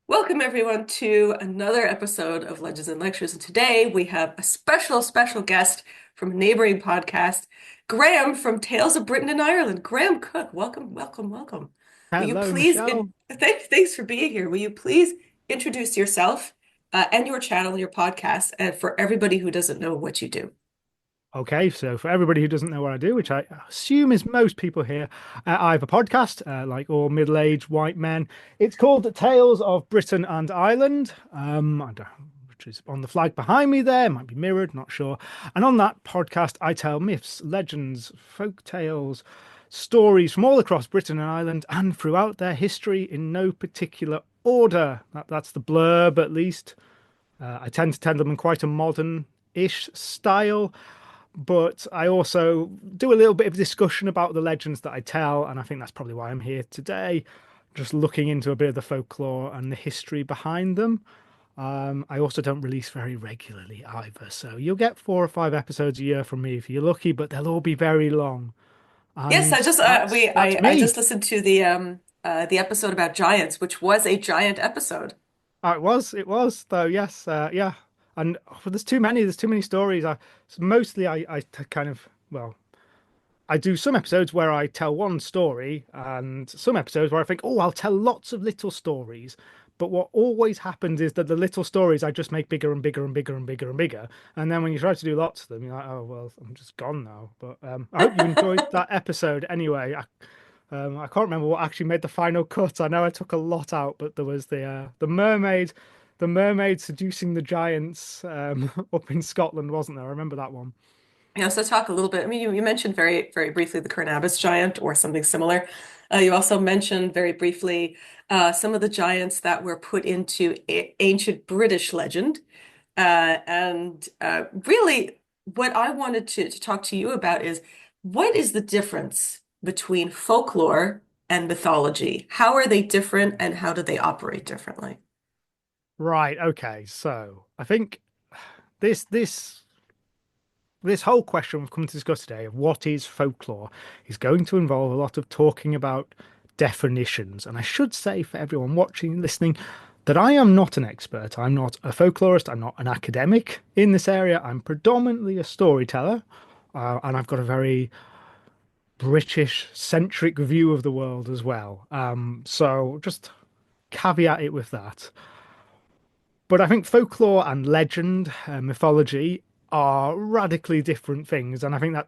Welcome everyone to another episode of Legends and Lectures. And today we have a special guest from a neighboring podcast, Graeme from Tales of Britain and Ireland. Graeme Cooke, welcome. Will you Hello, please, Michelle. thanks for being here. Will you please introduce yourself and your channel, your podcast, and for everybody who doesn't know what you do? Okay, so for everybody who doesn't know what I do, which I assume is most people here, I have a podcast, like all middle-aged white men. It's called Tales of Britain and Ireland, which is on the flag behind me there. Might be mirrored, not sure. And on that podcast, I tell myths, legends, folk tales, stories from all across Britain and Ireland and throughout their history in no particular order. That's the blurb, at least. I tend to tell them in quite a modern-ish style. But I also do a little bit of discussion about the legends that I tell, and I think that's probably why I'm here today, just looking into a bit of the folklore and the history behind them. I also don't release very regularly either, so you'll get 4 or 5 episodes a year from me if you're lucky, but they'll all be very long. Yes, I And just that's I me. just listened to the episode about giants, which was a giant episode. Oh, it was though. Yes, yeah. And there's too many. There's too many stories. Mostly kind of I do some episodes where I tell one story, and some episodes where I think, oh, I'll tell lots of little stories. But what always happens is that the little stories I just make bigger and bigger and bigger and bigger and bigger. And then when you try to do lots of them, you're like, oh, well, I'm just gone now. But I hope you enjoyed that episode anyway. I can't remember what actually made the final cut. I know I took a lot out, but there was the mermaid seducing the giants up in Scotland, wasn't there? I remember that one. Yeah, so talk a little bit. I mean, you mentioned very briefly the Carnaby giant or something similar. You also mentioned very briefly some of the giants that were put into a ancient British legend. And really, what I wanted to talk to you about is what is the difference between folklore and mythology? How are they different and how do they operate differently? Right, okay. So I think this this this whole question we've come to discuss today of what is folklore is going to involve a lot of talking about definitions. And I should say for everyone watching and listening that I am not an expert. I'm not a folklorist. I'm not an academic in this area. I'm predominantly a storyteller, and I've got a very British centric view of the world as well. So just caveat it with that. But I think folklore and legend, mythology, are radically different things. And I think that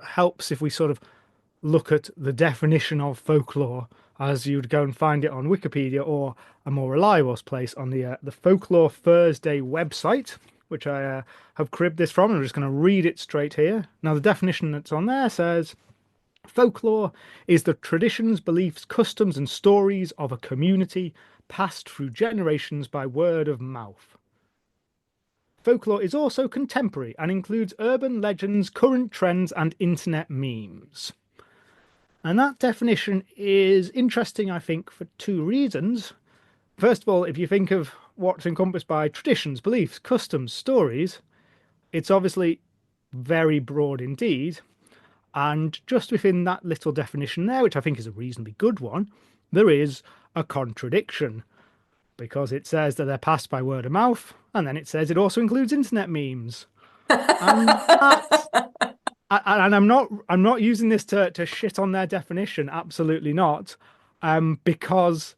helps if we sort of look at the definition of folklore as you'd go and find it on Wikipedia or a more reliable place on the Folklore Thursday website, which I have cribbed this from. I'm just going to read it straight here. Now, the definition that's on there says folklore is the traditions, beliefs, customs, and stories of a community passed through generations by word of mouth. Folklore is also contemporary and includes urban legends, current trends, and internet memes. And that definition is interesting, I think, for two reasons. First of all, if you think of what's encompassed by traditions, beliefs, customs, stories, it's obviously very broad indeed. And just within that little definition there, which I think is a reasonably good one, there is a contradiction because it says that they're passed by word of mouth, and then it says it also includes internet memes. And that and I'm not using this to shit on their definition, absolutely not. Because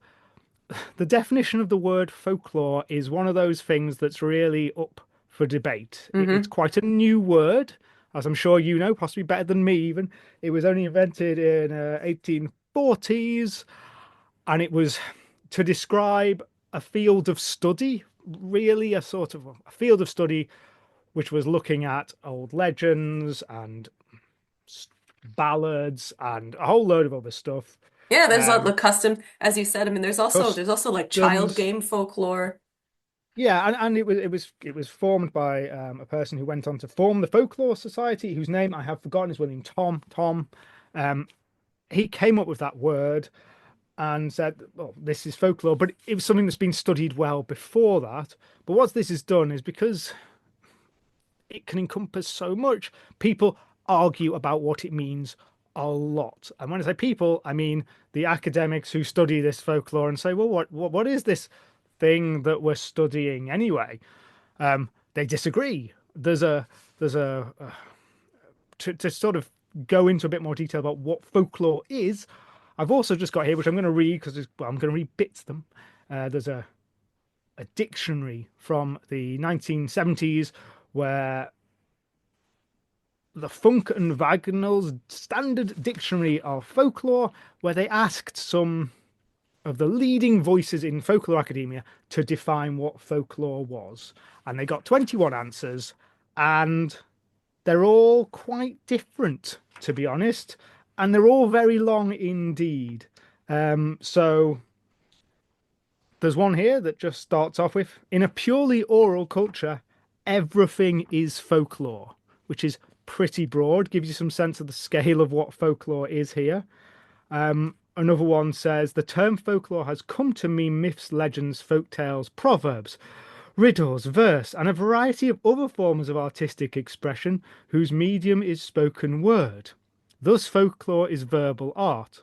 the definition of the word folklore is one of those things that's really up for debate. It's Hmm. quite a new word, as I'm sure you know, possibly better than me even. It was only invented in 1840s, and it was to describe a field of study, really a sort of a field of study which was looking at old legends and ballads and a whole load of other stuff. Yeah, there's all the Um, custom, as you said. I mean, there's also like child Customs, game folklore. yeah, and it was formed by a person who went on to form the Folklore Society, whose name I have forgotten is William Tom. Um, he came up with that word and said, "Well, this is folklore," but it was something that's been studied well before that. But what this has done is because it can encompass so much. People argue about what it means a lot. And when I say people, I mean the academics who study this folklore and say, well, what is this thing that we're studying anyway. They disagree. There's a to sort of go into a bit more detail about what folklore is. I've also just got here, which I'm going to read because well, I'm going to read bits of them. There's a dictionary from the 1970s where the Funk and Wagnall's Standard Dictionary of Folklore, where they asked some of the leading voices in folklore academia to define what folklore was. And they got 21 answers, and they're all quite different, to be honest. And they're all very long indeed. So there's one here that just starts off with, in a purely oral culture, everything is folklore, which is pretty broad, gives you some sense of the scale of what folklore is here. Another one says the term folklore has come to mean myths, legends, folk tales, proverbs, riddles, verse, and a variety of other forms of artistic expression whose medium is spoken word. Thus, folklore is verbal art.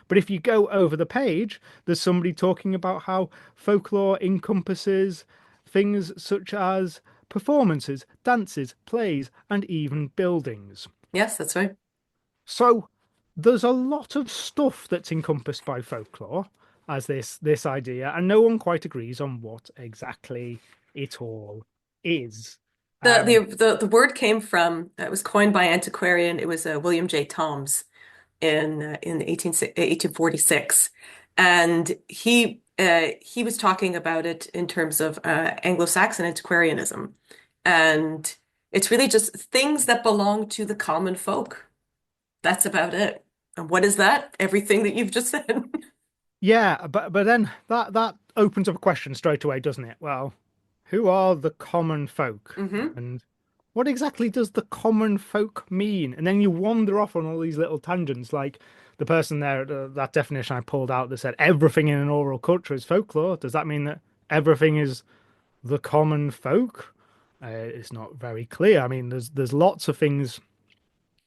But if you go over the page, there's somebody talking about how folklore encompasses things such as performances, dances, plays, and even buildings. Yes, that's right. So there's a lot of stuff that's encompassed by folklore as this idea, and no one quite agrees on what exactly it all is. The Um, the word came from it was coined by antiquarian. It was William J. Toms in 1846, and he was talking about it in terms of Anglo-Saxon antiquarianism, and it's really just things that belong to the common folk. That's about it. And what is that? Everything that you've just said. yeah, but then that opens up a question straight away, doesn't it? Well, who are the common folk? Hmm. And what exactly does the common folk mean? And then you wander off on all these little tangents, like the person there, that definition I pulled out that said everything in an oral culture is folklore. Does that mean that everything is the common folk? It's not very clear. I mean, there's lots of things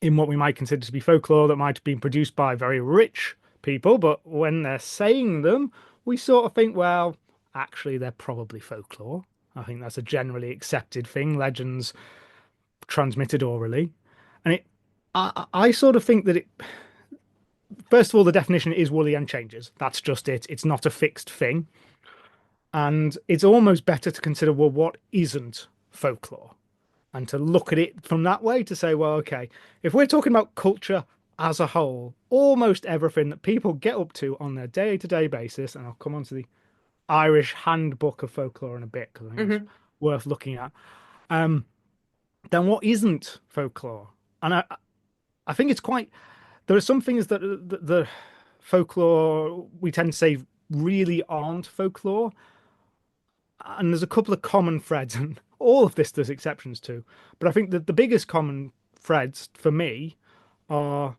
in what we might consider to be folklore that might have been produced by very rich people, but when they're saying them, we sort of think, well, actually, they're probably folklore. I think that's a generally accepted thing, legends transmitted orally. And I sort of think that first of all, the definition is woolly and changes. That's just it. It's not a fixed thing. And it's almost better to consider, well, what isn't folklore? And to look at it from that way to say, well, okay, if we're talking about culture as a whole, almost everything that people get up to on their day-to-day basis, and I'll come on to the Irish Handbook of Folklore in a bit because I think it's Hmm. worth looking at. Then what isn't folklore? And I think it's quite. There are some things that the folklore we tend to say really aren't folklore, and there's a couple of common threads, and all of this there's exceptions to. But I think that the biggest common threads for me are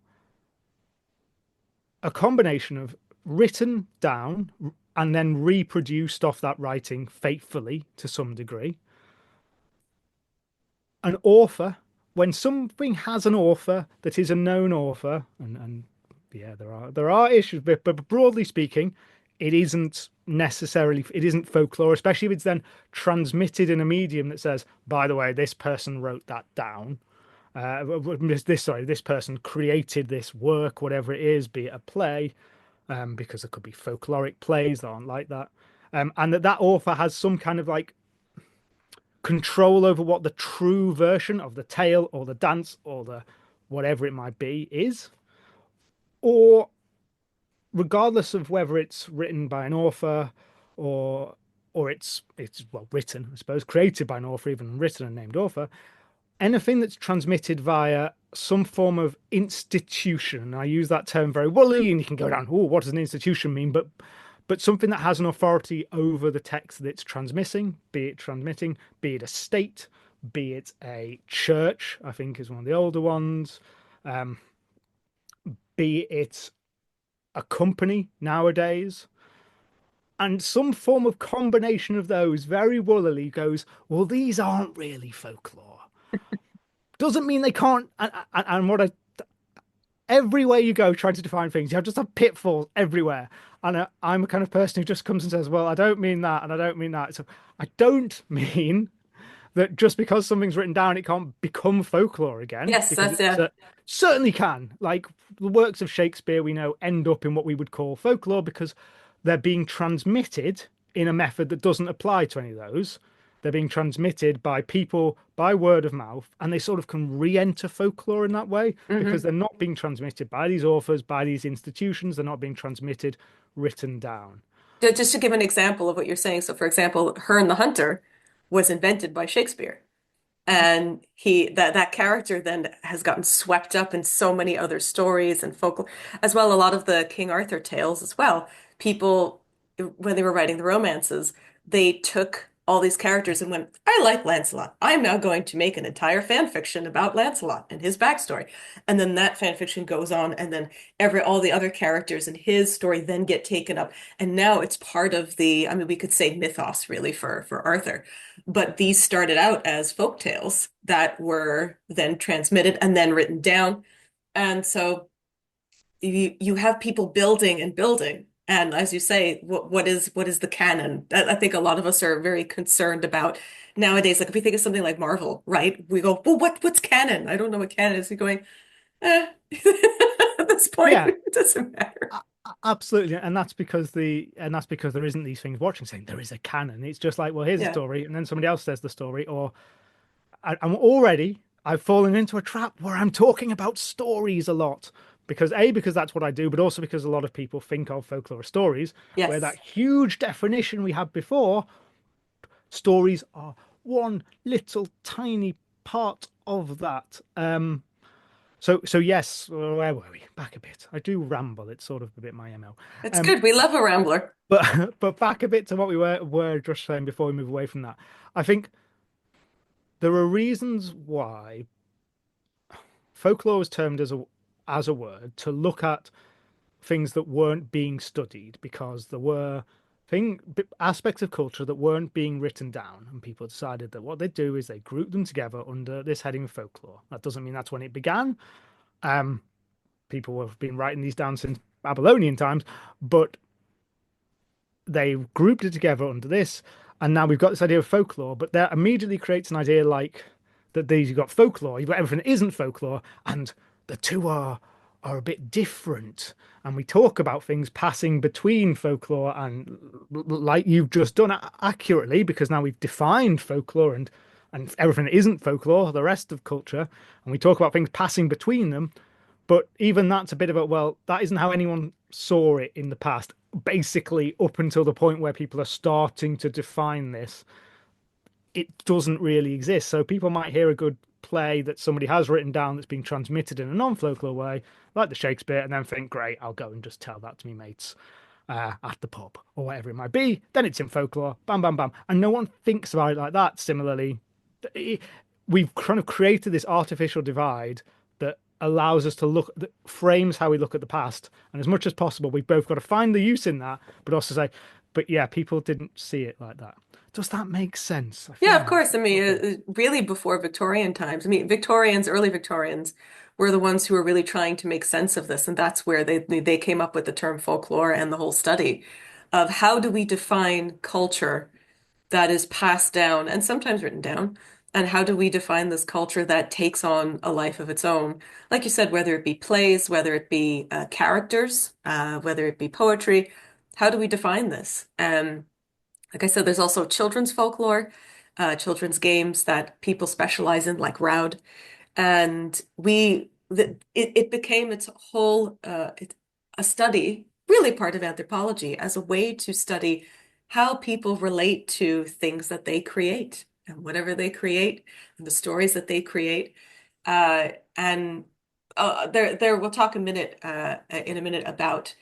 a combination of written down and then reproduced off that writing faithfully to some degree. An author, when something has an author that is a known author, and yeah, there are issues, but broadly speaking, it isn't folklore, especially if it's then transmitted in a medium that says, by the way, this person wrote that down. This person created this work, whatever it is, be it a play, because there could be folkloric plays that aren't like that, and that author has some kind of like control over what the true version of the tale or the dance or the whatever it might be is, or regardless of whether it's written by an author or it's well written, I suppose, created by an author, even written and named author, anything that's transmitted via some form of institution. I use that term very woolly, and you can go down, oh, what does an institution mean? But something that has an authority over the text that it's transmitting, be it a state, be it a church, I think is one of the older ones, be it a company nowadays. And some form of combination of those very woolly goes, well, these aren't really folklore. Doesn't mean they can't. And what I everywhere you go trying to define things, you have just have pitfalls everywhere. And I'm a kind of person who just comes and says, well, I don't mean that, and I don't mean that. So I don't mean that just because something's written down, it can't become folklore again, Yes, because that's it yeah. certainly can. Like the works of Shakespeare, we know end up in what we would call folklore because they're being transmitted in a method that doesn't apply to any of those. They're being transmitted by people by word of mouth, and they sort of can re-enter folklore in that way because Hmm. they're not being transmitted by these authors, by these institutions. They're not being transmitted written down. Just to give an example of what you're saying. So, for example, Herne the Hunter was invented by Shakespeare. And that character then has gotten swept up in so many other stories and folklore as well. A lot of the King Arthur tales as well. People, when they were writing the romances, they took all these characters and went, I like Lancelot. I'm now going to make an entire fan fiction about Lancelot and his backstory. And then that fan fiction goes on, and then all the other characters in his story then get taken up. And now it's part of the, I mean, we could say mythos really for Arthur, but these started out as folk tales that were then transmitted and then written down. And so you have people building and building. And as you say, what is the canon? I think a lot of us are very concerned about nowadays. Like if we think of something like Marvel, right? We go, well, what's canon? I don't know what canon is. You're going, eh. At this point, Yeah, it doesn't matter. absolutely, and that's because there isn't these things watching saying there is a canon. It's just like, well, here's a Yeah. story, and then somebody else says the story, or I'm already I've fallen into a trap where I'm talking about stories a lot because that's what I do, but also because a lot of people think of folklore as stories, where that Yes. huge definition we had before, stories are one little tiny part of that. So yes, where were we? Back a bit. I do ramble. It's sort of a bit my MO. It's Um, good. We love a rambler. but back a bit to what we were just saying before we move away from that. I think there are reasons why folklore was termed as a word to look at things that weren't being studied because there were aspects of culture that weren't being written down, and people decided that what they do is they group them together under this heading of folklore. That doesn't mean that's when it began. Um, People have been writing these down since Babylonian times, but they grouped it together under this, and now we've got this idea of folklore. But that immediately creates an idea like that these you've got folklore, you've got everything that isn't folklore, and the two are a bit different. And we talk about things passing between folklore and like you've just done accurately, because now we've defined folklore and everything that isn't folklore, the rest of culture, and we talk about things passing between them. But even that's a bit of a, well, that isn't how anyone saw it in the past. Basically, up until the point where people are starting to define this, it doesn't really exist. So people might hear a good play that somebody has written down that's being transmitted in a non-folklore way, like the Shakespeare, and then think, great, I'll go and just tell that to me mates at the pub or whatever it might be. Then it's in folklore, bam, bam, bam. And no one thinks about it like that. Similarly, we've kind of created this artificial divide that allows us to look that frames how we look at the past, and as much as possible we've both got to find the use in that but also say, but yeah, people didn't see it like that. Does that make sense? I Yeah, feel of like course. I mean, really before Victorian times. I mean, Victorians, early Victorians were the ones who were really trying to make sense of this, and that's where they came up with the term folklore and the whole study of how do we define culture that is passed down and sometimes written down, and how do we define this culture that takes on a life of its own? Like you said, whether it be plays, whether it be characters, whether it be poetry, how do we define this? Like I said, there's also children's folklore, children's games that people specialize in, like Roud. And it became its whole a study, really part of anthropology, as a way to study how people relate to things that they create and whatever they create and the stories that they create. And there we'll talk in a minute about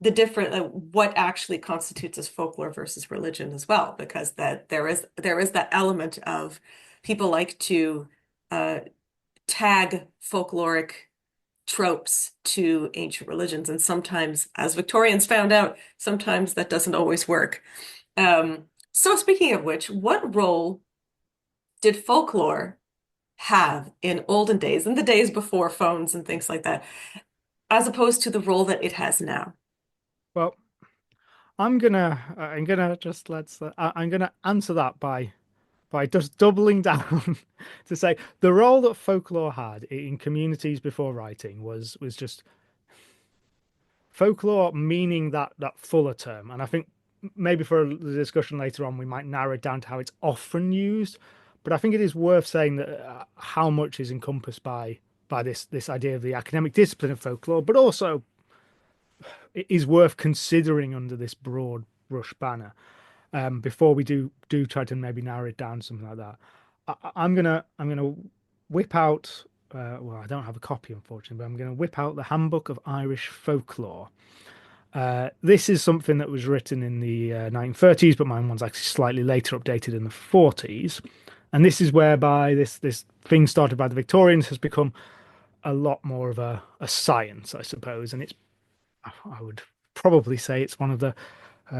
the different what actually constitutes as folklore versus religion as well, because that there is that element of people like to uh, tag folkloric tropes to ancient religions, and sometimes, as Victorians found out, sometimes that doesn't always work. So speaking of which, what role did folklore have in olden days, in the days before phones and things like that? as opposed to the role that it has now? Well, I'm gonna just I'm gonna answer that by just doubling down to say the role that folklore had in communities before writing was just folklore, meaning that fuller term. And I think maybe for the discussion later on, we might narrow it down to how it's often used. But I think it is worth saying that how much is encompassed by this idea of the academic discipline of folklore, but also it is worth considering under this broad brush banner. Before we do try to maybe narrow it down, something like that. I'm gonna whip out. Well, I don't have a copy, unfortunately, but I'm going to whip out the Handbook of Irish Folklore. This is something that was written in the 1930s, but mine one's actually slightly later, updated in the 40s. And this is whereby this thing started by the Victorians has become a lot more of a science, I suppose. And I would probably say it's one of the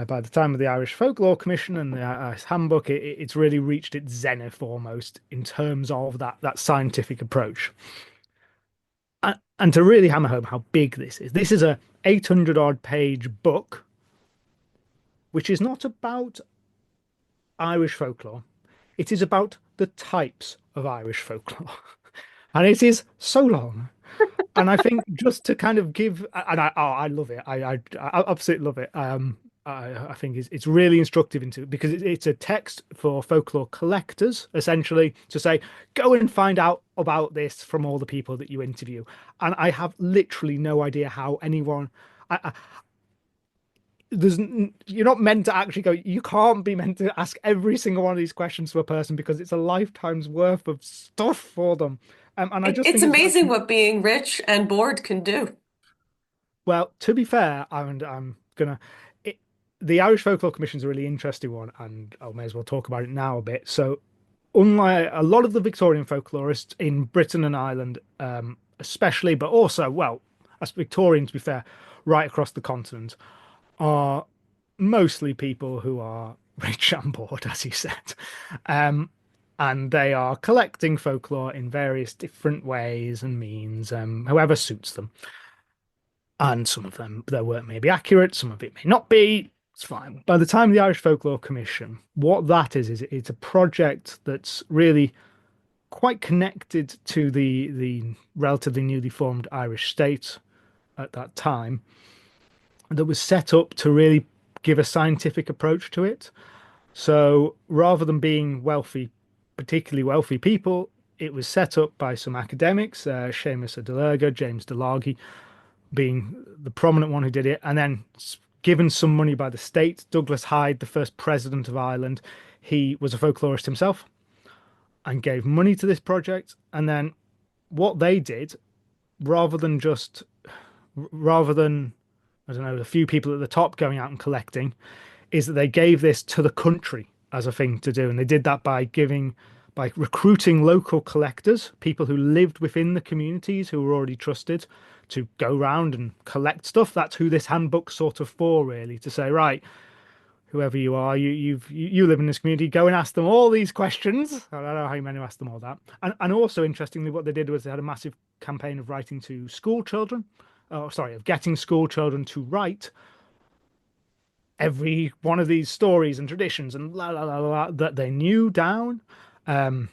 by the time of the Irish Folklore Commission and the Handbook, it's really reached its zenith almost in terms of that scientific approach. And to really hammer home how big this is a 800 odd page book, which is not about Irish folklore. It is about the types of Irish folklore. And it is so long. And I think just to kind of give, and I love it. I absolutely love it. I think it's really instructive into because it's a text for folklore collectors, essentially, to say, go and find out about this from all the people that you interview. And I have literally no idea how anyone. You're not meant to actually go. You can't be meant to ask every single one of these questions to a person because it's a lifetime's worth of stuff for them. And I just It's think it's amazing actually what being rich and bored can do. well, to be fair, I'm gonna. It, the Irish Folklore Commission is a really interesting one, and I may as well talk about it now a bit. So, unlike a lot of the Victorian folklorists in Britain and Ireland, especially, but also, well, as Victorians, to be fair, right across the continent, are mostly people who are rich and bored, as you said. Um, and they are collecting folklore in various different ways and means, however suits them. And some of them, their work may be accurate, some of it may not be. It's fine. By the time of the Irish Folklore Commission, what that is it's a project that's really quite connected to the relatively newly formed Irish state at that time, that was set up to really give a scientific approach to it. So rather than being wealthy, particularly wealthy people, it was set up by some academics, Seamus O'Dolega, James DeLargy, being the prominent one who did it, and then given some money by the state. Douglas Hyde, the first president of Ireland, he was a folklorist himself and gave money to this project. And then what they did, rather than just, rather than, I don't know, a few people at the top going out and collecting, is that they gave this to the country as a thing to do. And they did that by recruiting local collectors, people who lived within the communities who were already trusted to go around and collect stuff. That's who this handbook's sort of for, really, to say, right, whoever you are, you live in this community, go and ask them all these questions. I don't know how many asked them all that. And also, interestingly, what they did was they had a massive campaign of writing to school children, oh, sorry, of getting school children to write every one of these stories and traditions and la la la la that they knew down. Um,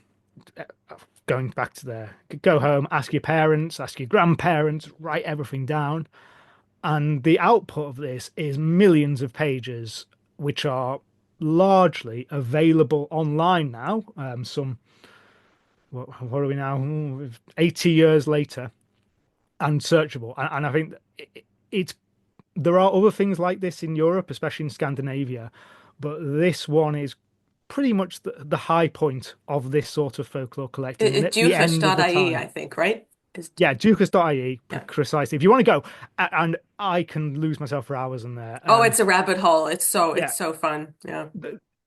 Going back to there, go home, ask your parents, ask your grandparents, write everything down. And the output of this is millions of pages, which are largely available online now. What are we now? 80 years later and searchable. And I think it's there are other things like this in Europe, especially in Scandinavia, but this one is pretty much the high point of this sort of folklore collecting. And at the end of the Dukish.ie, time, I think, right? Is yeah, Dukas.ie, yeah. precisely. If you want to go, and I can lose myself for hours in there. Oh, it's a rabbit hole. Yeah, It's so fun. Yeah.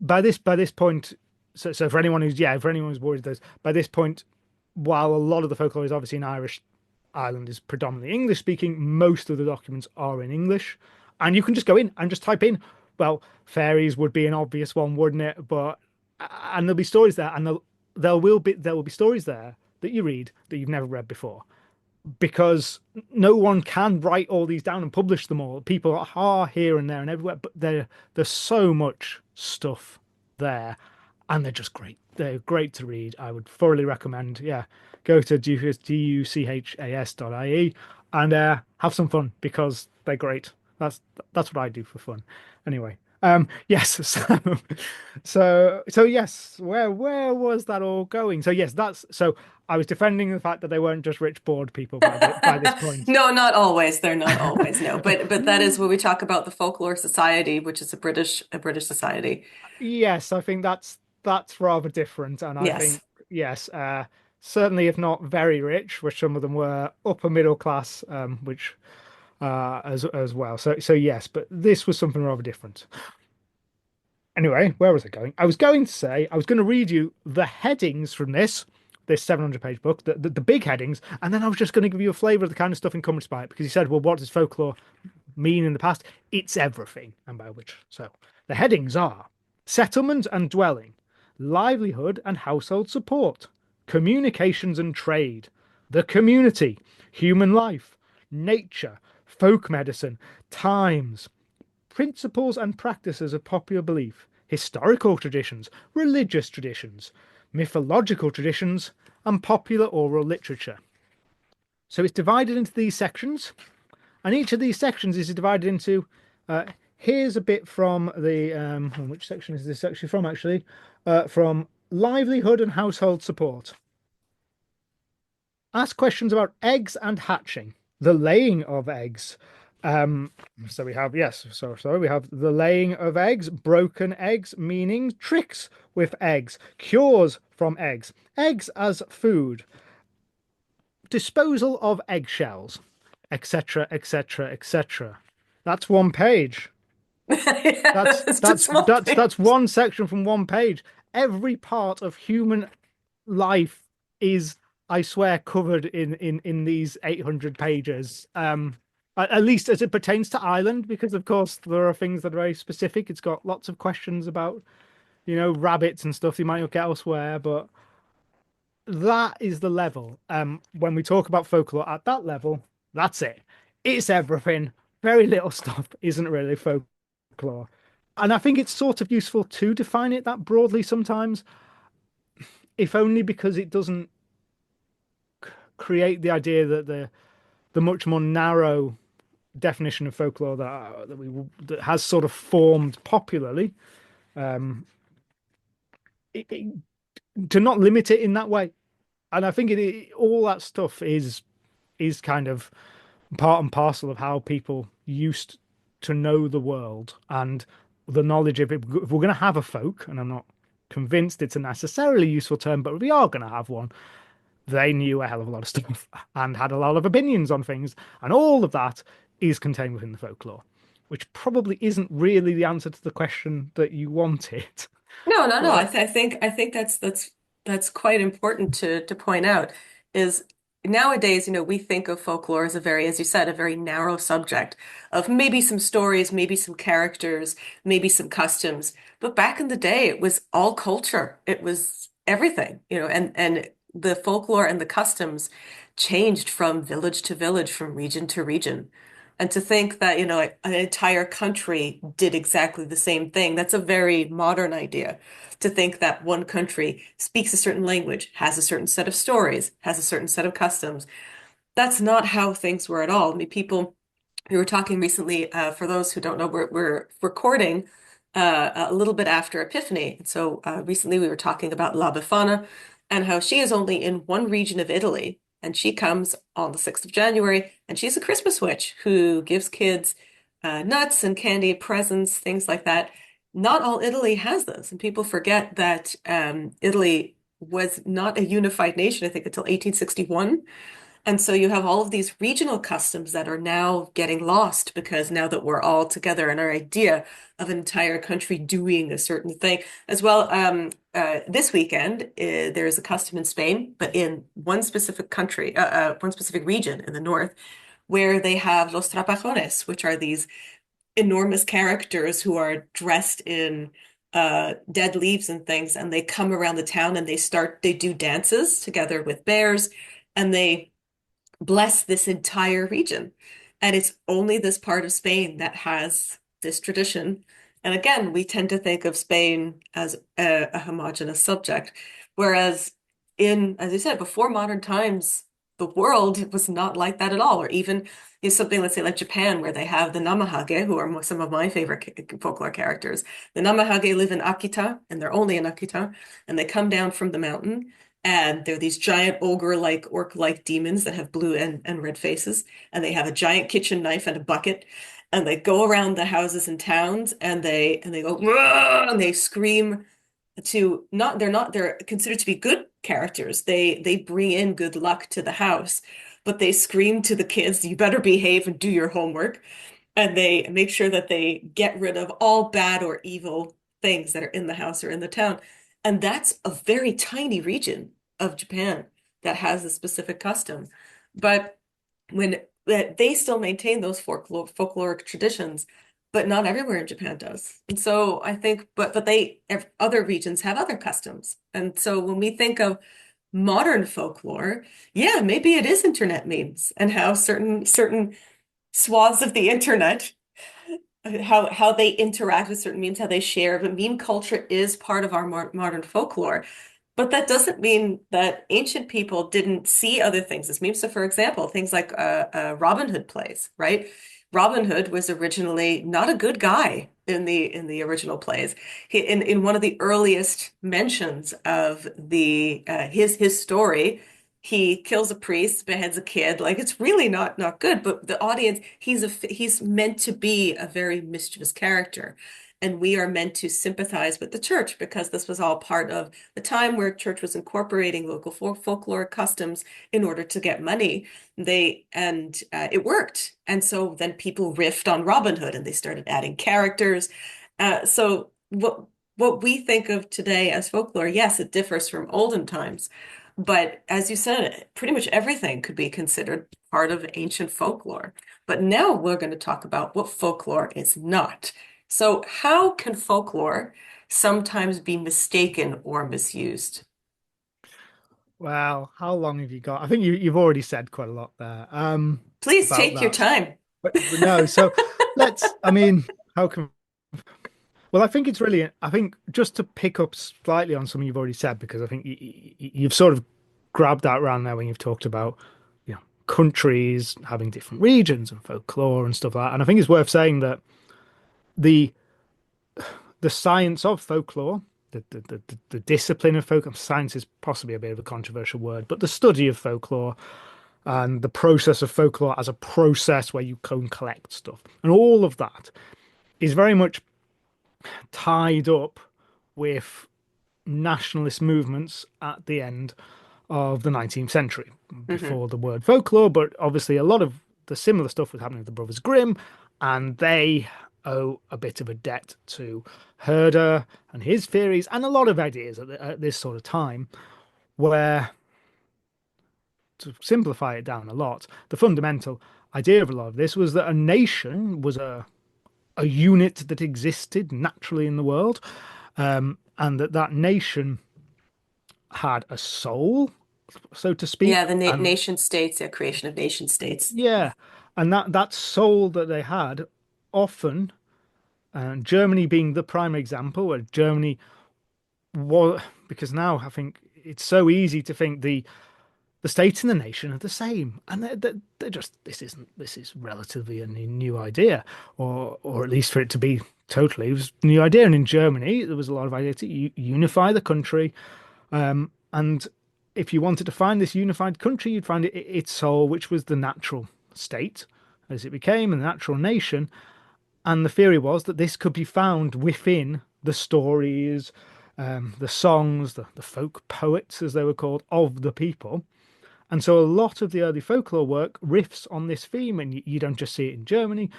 by this point, so for anyone who's for anyone who's worried, there's by this point, while a lot of the folklore is obviously in Irish, Ireland is predominantly English speaking. Most of the documents are in English, and you can just go in and just type in. Well, fairies would be an obvious one, wouldn't it? But and there'll be stories there, and there will be stories there that you read that you've never read before. because no one can write all these down and publish them all. People are here and there and everywhere, but there's so much stuff there, and they're just great. They're great to read. I would thoroughly recommend. Yeah, go to duchas.ie and have some fun because they're great. That's that's what I do for fun. Anyway, yes. So yes, where was that all going? So yes, that's so. I was defending the fact that they weren't just rich, bored people by this point. No, not always. They're not always, no. But that is when we talk about the Folklore Society, which is a British society. Yes, I think that's rather different, and I Yes. think yes, certainly if not very rich, which some of them were, upper middle class, which as well. So yes, but this was something rather different. Anyway, where was I going? I was going to say I was going to read you the headings from this 700-page book, the big headings, and then I was just going to give you a flavour of the kind of stuff encompassed by it because he said, well, what does folklore mean in the past? It's everything, and by which. So the headings are settlement and dwelling, livelihood and household support, communications and trade, the community, human life, nature, folk medicine, times, principles and practices of popular belief, historical traditions, religious traditions, mythological traditions, and popular oral literature. So it's divided into these sections, and each of these sections is divided into. Uh, Here's a bit from the which section is this actually from? Actually, from livelihood and household support. Ask questions about eggs and hatching, the laying of eggs. Um, so we have yes, so sorry, we have the laying of eggs, broken eggs, meaning tricks with eggs, cures from eggs as food, disposal of eggshells, etc., etc., etc. That's one page. Yeah, That's it's just that's small that's things. that's one section from one page. Every part of human life is, I swear, covered in these 800 pages. At least as it pertains to Ireland, because of course there are things that are very specific. It's got lots of questions about, rabbits and stuff you might not get elsewhere, but that is the level. When we talk about folklore at that level, that's it. It's everything. Very little stuff isn't really folklore. And I think it's sort of useful to define it that broadly sometimes, if only because it doesn't create the idea that the much more narrow definition of folklore that has sort of formed popularly, it, to not limit it in that way. And I think all that stuff is kind of part and parcel of how people used to know the world and the knowledge of it. If we're going to have a folk, and I'm not convinced it's a necessarily useful term, but if we are going to have one, they knew a hell of a lot of stuff and had a lot of opinions on things, and all of that is contained within the folklore, which probably isn't really the answer to the question that you wanted. No, no, no. I, But th I think that's quite important to point out is nowadays, we think of folklore as a very, as you said, a very narrow subject of maybe some stories, maybe some characters, maybe some customs. But back in the day, it was all culture. It was everything, and the folklore and the customs changed from village to village, from region to region. And to think that, an entire country did exactly the same thing, that's a very modern idea. To think that one country speaks a certain language, has a certain set of stories, has a certain set of customs. That's not how things were at all. I mean, we were talking recently, for those who don't know, we're recording a little bit after Epiphany. And so recently we were talking about La Befana and how she is only in one region of Italy. And she comes on the 6th of January, and she's a Christmas witch who gives kids nuts and candy, presents, things like that. Not all Italy has this, and people forget that Italy was not a unified nation, I think, until 1861. And so you have all of these regional customs that are now getting lost because now that we're all together and our idea of an entire country doing a certain thing as well. This weekend, there is a custom in Spain, but in one specific country, one specific region in the north, where they have los trapajones, which are these enormous characters who are dressed in dead leaves and things, and they come around the town and they do dances together with bears, and they bless this entire region. And it's only this part of Spain that has this tradition. And again, we tend to think of Spain as a homogeneous subject, whereas as I said, before modern times, the world was not like that at all. Or even is something, let's say, like Japan, where they have the Namahage, who are some of my favorite folklore characters. The Namahage live in Akita, and they're only in Akita, and they come down from the mountain. And they're these giant ogre-like, orc-like demons that have blue and red faces. And they have a giant kitchen knife and a bucket. And they go around the houses and towns and they go, "Rah!" And they scream to not they're considered to be good characters. They bring in good luck to the house, but they scream to the kids, you better behave and do your homework. And they make sure that they get rid of all bad or evil things that are in the house or in the town. And that's a very tiny region of Japan that has a specific custom. But when that they still maintain those folkloric traditions, but not everywhere in Japan does. And so I think, but other regions have other customs. And so when we think of modern folklore, yeah, maybe it is internet memes and how certain swaths of the internet, how they interact with certain memes, how they share. But meme culture is part of our modern folklore. But that doesn't mean that ancient people didn't see other things as memes. So, for example, things like Robin Hood plays, right? Robin Hood was originally not a good guy in the original plays. In one of the earliest mentions of the his story, he kills a priest, beheads a kid. Like it's really not good. But the audience, he's meant to be a very mischievous character. And we are meant to sympathize with the church because this was all part of the time where church was incorporating local folklore customs in order to get money. It worked. And so then people riffed on Robin Hood and they started adding characters. So what we think of today as folklore, yes, it differs from olden times. But as you said, pretty much everything could be considered part of ancient folklore. But now we're going to talk about what folklore is not. So, how can folklore sometimes be mistaken or misused? Well, how long have you got? I think you've already said quite a lot there Please about take your that. time. But no, so I mean, how can, well, I think it's really, I think just to pick up slightly on something you've already said, because I think you've sort of grabbed that around there when you've talked about, countries having different regions and folklore and stuff like that. And I think it's worth saying that the the science of folklore, the discipline of folk, science is possibly a bit of a controversial word, but the study of folklore and the process of folklore as a process where you go and collect stuff and all of that is very much tied up with nationalist movements at the end of the 19th century, Hmm. before the word folklore, but obviously a lot of the similar stuff was happening with the Brothers Grimm, and they owe a bit of a debt to Herder and his theories, and a lot of ideas at this sort of time, where, to simplify it down a lot, the fundamental idea of a lot of this was that a nation was a unit that existed naturally in the world, and that nation had a soul, so to Yeah, speak, the and nation states, the creation of nation states. yeah, and that soul that they had often, Germany being the prime example, where Germany was, because now I think it's so easy to think the state and the nation are the same, and they're just, this is relatively a new idea, or at least for it to be totally, it was a new idea. And in Germany there was a lot of idea to unify the country, and if you wanted to find this unified country, you'd find its soul, which was the natural state as it became, and the natural nation. And the theory was that this could be found within the stories, the songs, the folk poets, as they were called, of the people. And so a lot of the early folklore work riffs on this theme, and you don't just see it in Germany,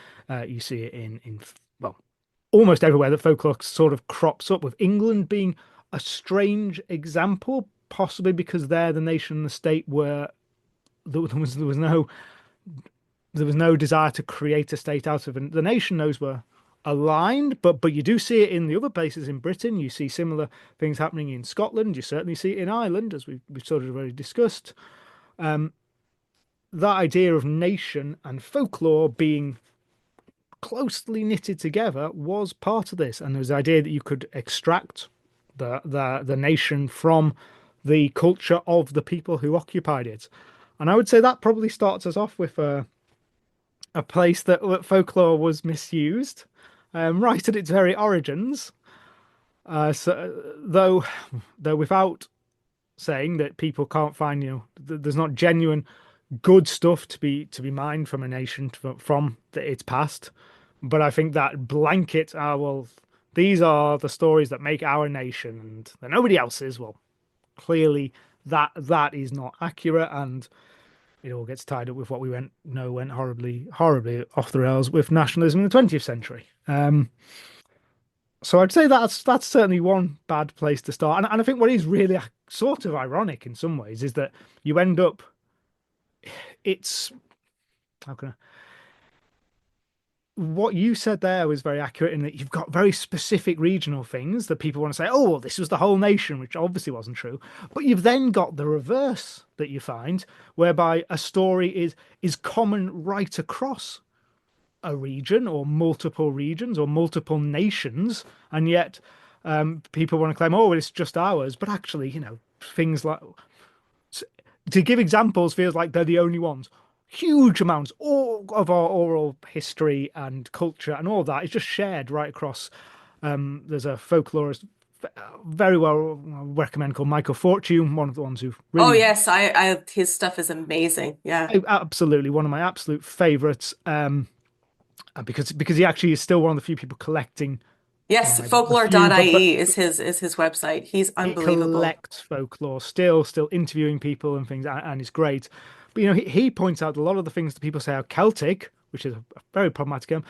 you see it well, almost everywhere that folklore sort of crops up, with England being a strange example, possibly because there the nation and the state were, there was no desire to create a state out of the nation. Those were aligned, but you do see it in the other places in Britain. You see similar things happening in Scotland. You certainly see it in Ireland, as we've sort of already discussed. that idea of nation and folklore being closely knitted together was part of this. And there was the idea that you could extract the nation from the culture of the people who occupied it. And I would say that probably starts us off with a place that folklore was misused right at its very origins. Though without saying that people can't find, there's not genuine good stuff to be mined from a nation from its past. But I think that blanket, well, these are the stories that make our nation, and they're nobody else's. Well, clearly that is not accurate, and it all gets tied up with what we went horribly off the rails with nationalism in the 20th century. So I'd say that's certainly one bad place to start. And I think what is really sort of ironic in some ways is that you end up, it's, how can I, what you said there was very accurate in that you've got very specific regional things that people want to say, oh, well, this was the whole nation, which obviously wasn't true. But you've then got the reverse that you find, whereby a story is common right across a region or multiple regions or multiple nations, and yet people want to claim, oh, well, it's just ours. But actually, things like, to give examples feels like they're the only ones. Huge amounts all of our oral history and culture and all that is just shared right across. There's a folklorist very well recommend called Michael Fortune, one of the ones who Oh really yes, his stuff is amazing. Yeah. absolutely one of my absolute favorites. Because he actually is still one of the few people collecting, well, Yes, maybe not the few, but folklore.ie is his website. He's it unbelievable. collects folklore, still interviewing people and things, and it's great. But he points out a lot of the things that people say are Celtic, which is a very problematic term,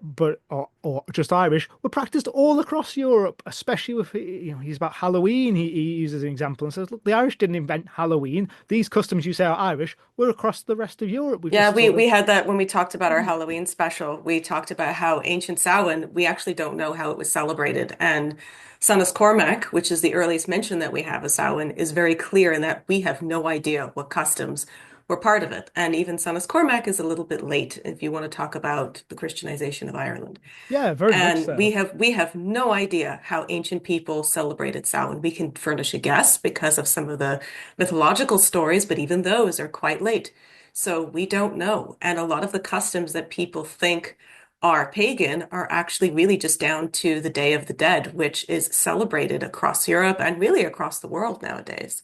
but or just Irish, were practiced all across Europe, especially with, he's about Halloween. He uses an example and says, look, the Irish didn't invent Halloween. These customs you say are Irish were across the rest of Europe. We've Yeah, just we sort we of had that when we talked about our Halloween special. We talked about how ancient Samhain, we actually don't know how it was celebrated. And Sanas Cormac, which is the earliest mention that we have of Samhain, is very clear in that we have no idea what customs were part of it. And even Sanas Cormac is a little bit late if you want to talk about the Christianization of Ireland. yeah, very much And we so. have we have no idea how ancient people celebrated Samhain. We can furnish a guess because of some of the mythological stories, but even those are quite late. So we don't know. And a lot of the customs that people think are pagan are actually really just down to the Day of the Dead, which is celebrated across Europe and really across the world nowadays.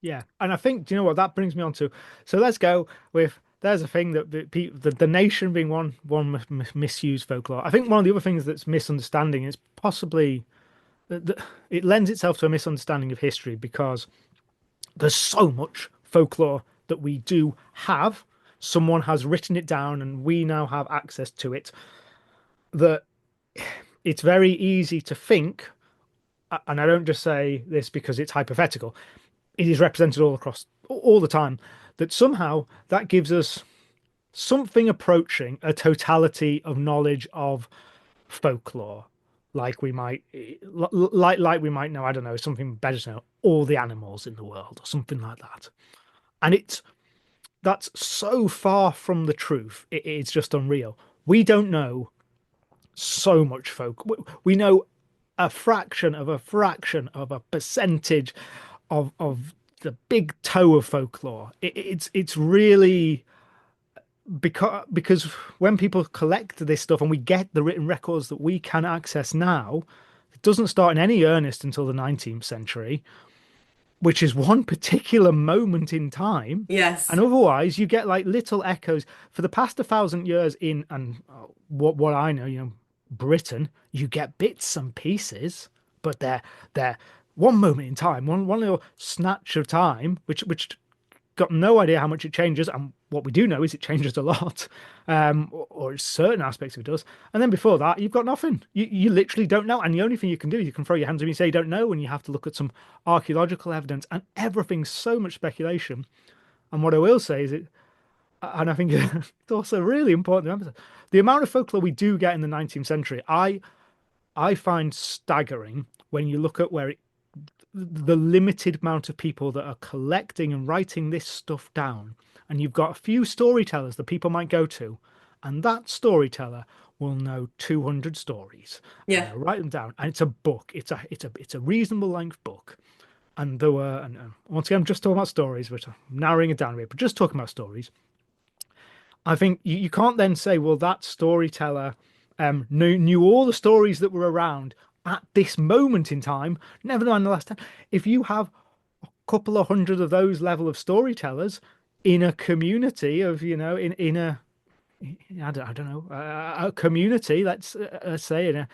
Yeah, and I think, do you know what that brings me on to? So let's go with there's a thing that the nation being one misused folklore. I think one of the other things that's misunderstanding is possibly that it lends itself to a misunderstanding of history because there's so much folklore that we do have. Someone has written it down, and we now have access to it. That it's very easy to think, and I don't just say this because it's hypothetical. It is represented all across all the time, that somehow that gives us something approaching a totality of knowledge of folklore, like we might like we might know, I don't know, something better to know, all the animals in the world or something like that. And that's so far from the truth, it's just unreal. We don't know so much folk. We know a fraction of a fraction of a percentage of the big toe of folklore. It's really because when people collect this stuff and we get the written records that we can access now, it doesn't start in any earnest until the 19th century, which is one particular moment in time. And Yes. otherwise, you get like little echoes for the past 1,000 years in, and what I know, Britain. You get bits and pieces, but they're one moment in time, one little snatch of time, which got no idea how much it changes. And what we do know is it changes a lot, or certain aspects of it does. And then before that, you've got nothing. You literally don't know. And the only thing you can do, you can throw your hands up and say you don't know, and you have to look at some archaeological evidence, and everything's so much speculation. And what I will say is and I think it's also really important to emphasize, the amount of folklore we do get in the 19th century, I find staggering when you look at where it the limited amount of people that are collecting and writing this stuff down, and you've got a few storytellers that people might go to, and that storyteller will know 200 stories, and Yeah. they'll write them down, and it's a book. It's a reasonable length book. And there were, and once again, I'm just talking about stories, which I'm narrowing it down a bit, but just talking about stories. I think you can't then say, well, that storyteller knew all the stories that were around at this moment in time, never mind the last time. If you have a couple of hundred of those level of storytellers in a community of, I don't know, a community, let's say in a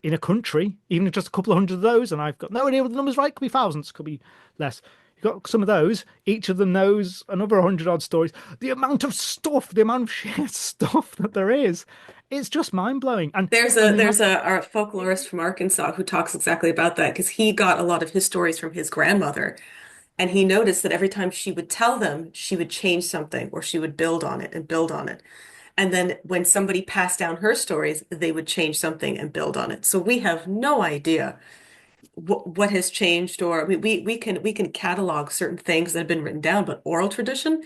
in a country, even if just a couple of hundred of those, and I've got no idea what the numbers right, could be thousands, could be less. You've got some of those, each of them knows another 100 odd stories. The amount of stuff, the amount of shared stuff that there is, it's just mind blowing. And the There's amount, a folklorist from Arkansas who talks exactly about that because he got a lot of his stories from his grandmother. And he noticed that every time she would tell them, she would change something or she would build on it and build on it. And then when somebody passed down her stories, they would change something and build on it. So we have no idea what has changed, or we can catalog certain things that have been written down, but oral tradition,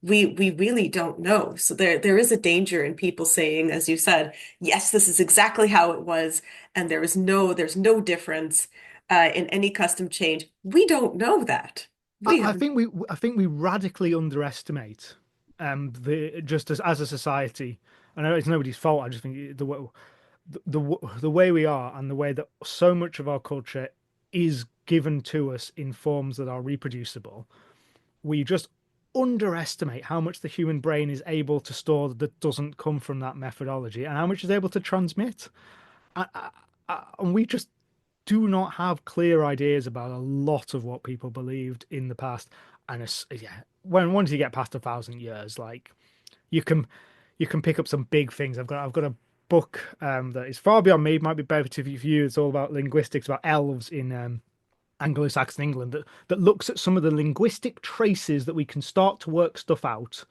we really don't know. So there is a danger in people saying, as you said, yes, this is exactly how it was, and there's no difference in any custom change. We don't know that. I, We I have think we radically underestimate the just as a society. I know it's nobody's fault. I just think the way we are and the way that so much of our culture is given to us in forms that are reproducible, we just underestimate how much the human brain is able to store that doesn't come from that methodology and how much is able to transmit. And we just do not have clear ideas about a lot of what people believed in the past. And yeah, once you get past 1,000 years, like you can you can pick up some big things. I've got a book that is far beyond me. It might be better for you. It's all about linguistics, about elves in Anglo-Saxon England that looks at some of the linguistic traces that we can start to work stuff out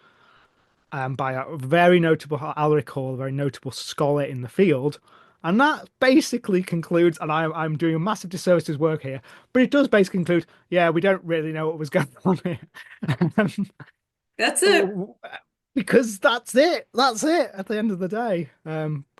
by a very notable Alaric Hall, a very notable scholar in the field. And that basically concludes, and I'm doing a massive disservice to his work here, but it does basically conclude, yeah, we don't really know what was going on here. That's it. Because that's it. That's it at the end of the day.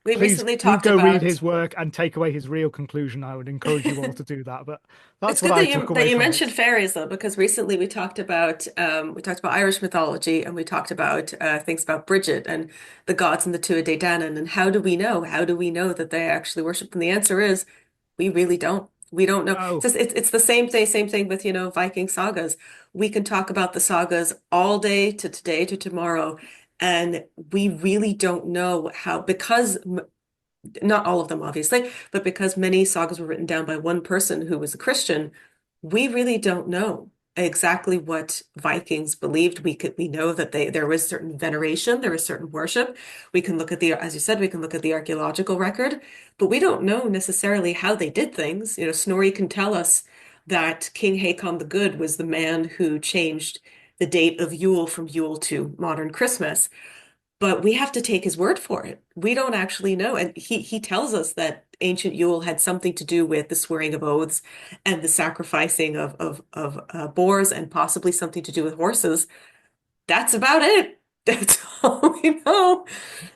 We recently Please talked go read about his work and take away his real conclusion. I would encourage you all to do that. But It's that's what good I took that away you from mentioned it. fairies though, because recently we talked about Irish mythology and we talked about things about Bridget and the gods and the Tuatha De Danann and how do we know? How do we know that they actually worship? And the answer is we really don't. We don't know. No, It's the same thing with, Viking sagas. We can talk about the sagas all day to today to tomorrow, and we really don't know how because not all of them, obviously, but because many sagas were written down by one person who was a Christian, we really don't know exactly what Vikings believed. We know that there was certain veneration, there was certain worship. We can look at as you said, we can look at the archaeological record, but we don't know necessarily how they did things. Snorri can tell us that King Haakon the Good was the man who changed the date of Yule from Yule to modern Christmas, but we have to take his word for it. We don't actually know. And he tells us that ancient Yule had something to do with the swearing of oaths and the sacrificing of boars and possibly something to do with horses. That's about it. That's all we know.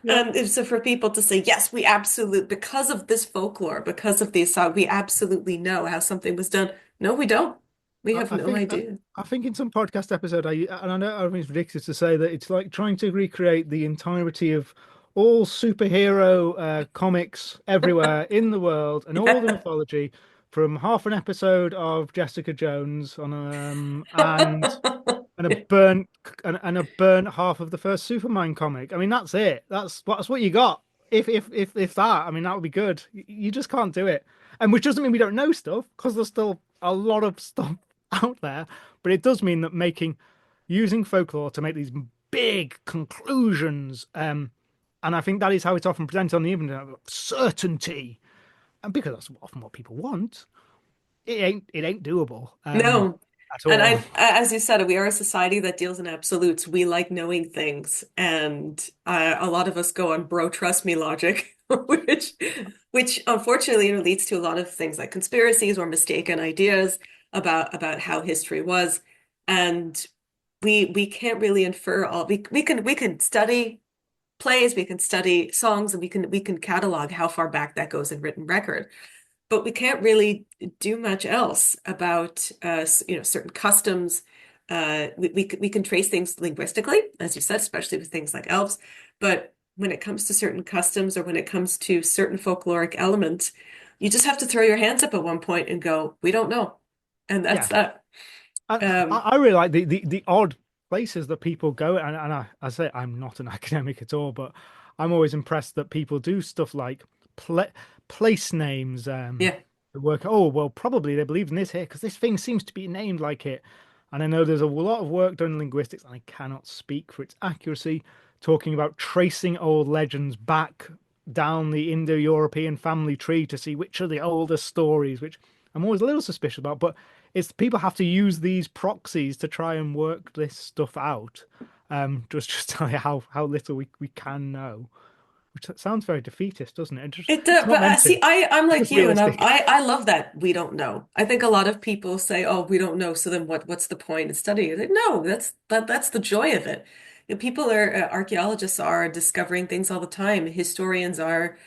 yep. And so for people to say, yes, we absolutely, because of this folklore, because of these songs, we absolutely know how something was done. No, we don't. We have I no think idea. I think in some podcast episode, and I know it's ridiculous to say that it's like trying to recreate the entirety of all superhero comics everywhere in the world and all the Yeah. mythology from half an episode of Jessica Jones on and a burnt and a burnt half of the first Superman comic. I mean, that's it. That's what you got. If that, I mean, that would be good. You just can't do it, and which doesn't mean we don't know stuff because there's still a lot of stuff out there. But it does mean that using folklore to make these big conclusions, and I think that is how it's often presented on the internet, certainty, and because that's often what people want, it ain't doable No. at And all. as you said, we are a society that deals in absolutes. We like knowing things. And a lot of us go on bro, trust me logic. which which unfortunately, leads to a lot of things like conspiracies or mistaken ideas about how history was. And we can't really infer all we can study plays, we can study songs, and we can catalog how far back that goes in written record. But we can't really do much else about certain customs. We can trace things linguistically, as you said, especially with things like elves. But when it comes to certain customs or when it comes to certain folkloric elements, you just have to throw your hands up at one point and go, "We don't know," and that's Yeah. that. Um, I really like the odd places that people go, and I say I'm not an academic at all, but I'm always impressed that people do stuff like pla place names. yeah, Work. Oh well, probably they believe in this here because this thing seems to be named like it. And I know there's a lot of work done in linguistics, and I cannot speak for its accuracy, talking about tracing old legends back down the Indo-European family tree to see which are the oldest stories, which I'm always a little suspicious about, but it's people have to use these proxies to try and work this stuff out. Just tell you how little we can know, which sounds very defeatist, doesn't it? It's not but meant to. see, I'm It's like just you, and realistic. I love that we don't know. I think a lot of people say, "Oh, we don't know," so then what's the point in studying it? Like, no, that's the joy of it. People are archaeologists are discovering things all the time. Historians are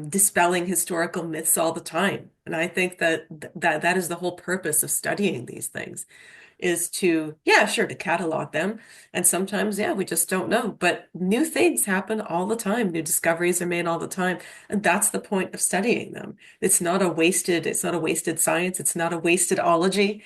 dispelling historical myths all the time, and I think that is the whole purpose of studying these things is to, yeah, sure, to catalog them. And sometimes, yeah, we just don't know. But new things happen all the time. New discoveries are made all the time. And that's the point of studying them. It's not a wasted science. It's not a wasted ology.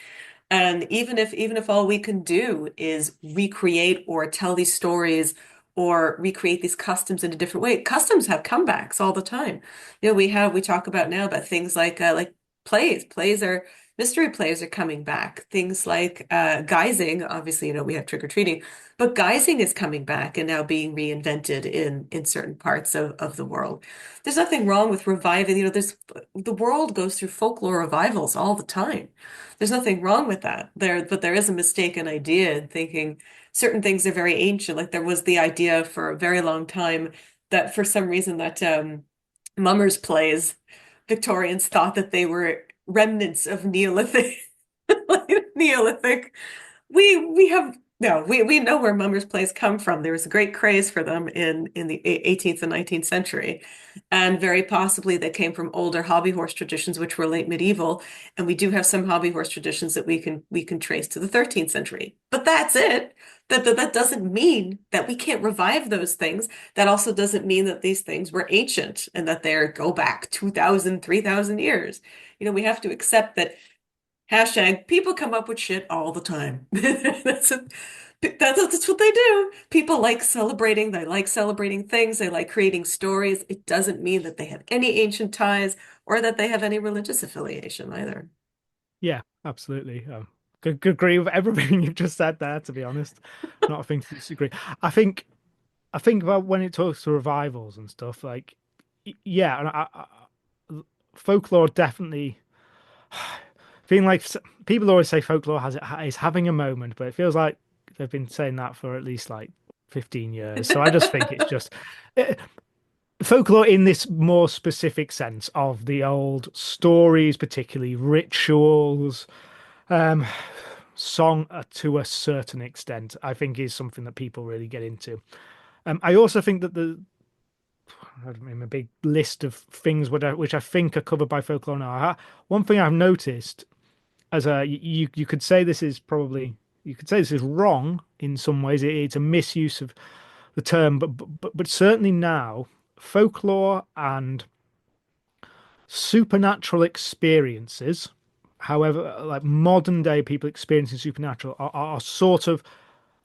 And even if all we can do is recreate or tell these stories or recreate these customs in a different way, customs have comebacks all the time. We talk about now about things like plays. Mystery plays are coming back. Things like guising, obviously, we have trick-or-treating, but guising is coming back and now being reinvented in certain parts of the world. There's nothing wrong with reviving, the world goes through folklore revivals all the time. There's nothing wrong with that. But there is a mistaken idea in thinking certain things are very ancient. Like there was the idea for a very long time that for some reason that mummers plays, Victorians thought that they were remnants of Neolithic, like Neolithic. We have no, we know where mummers plays come from. There was a great craze for them in the 18th and 19th century, and very possibly they came from older hobby horse traditions, which were late medieval. And we do have some hobby horse traditions that we can trace to the 13th century. But that's it. That doesn't mean that we can't revive those things. That also doesn't mean that these things were ancient and that they go back 2,000, 3,000 years. We have to accept that hashtag people come up with shit all the time. That's what they do. People like celebrating. They like celebrating things. They like creating stories. It doesn't mean that they have any ancient ties or that they have any religious affiliation either. Yeah, absolutely. Could agree with everything you've just said there, to be honest. Not a thing to disagree. I think I think about when it talks to revivals and stuff, like yeah, and folklore definitely feeling like people always say folklore is having a moment, but it feels like they've been saying that for at least like 15 years. So I just think it's just eh, folklore in this more specific sense of the old stories, particularly rituals, um, song to a certain extent, I think is something that people really get into. I also think that I mean, a big list of things which I think are covered by folklore now. One thing I've noticed as you could say this is probably you could say this is wrong in some ways. It's a misuse of the term, but certainly now folklore and supernatural experiences, however, like modern day people experiencing supernatural, are sort of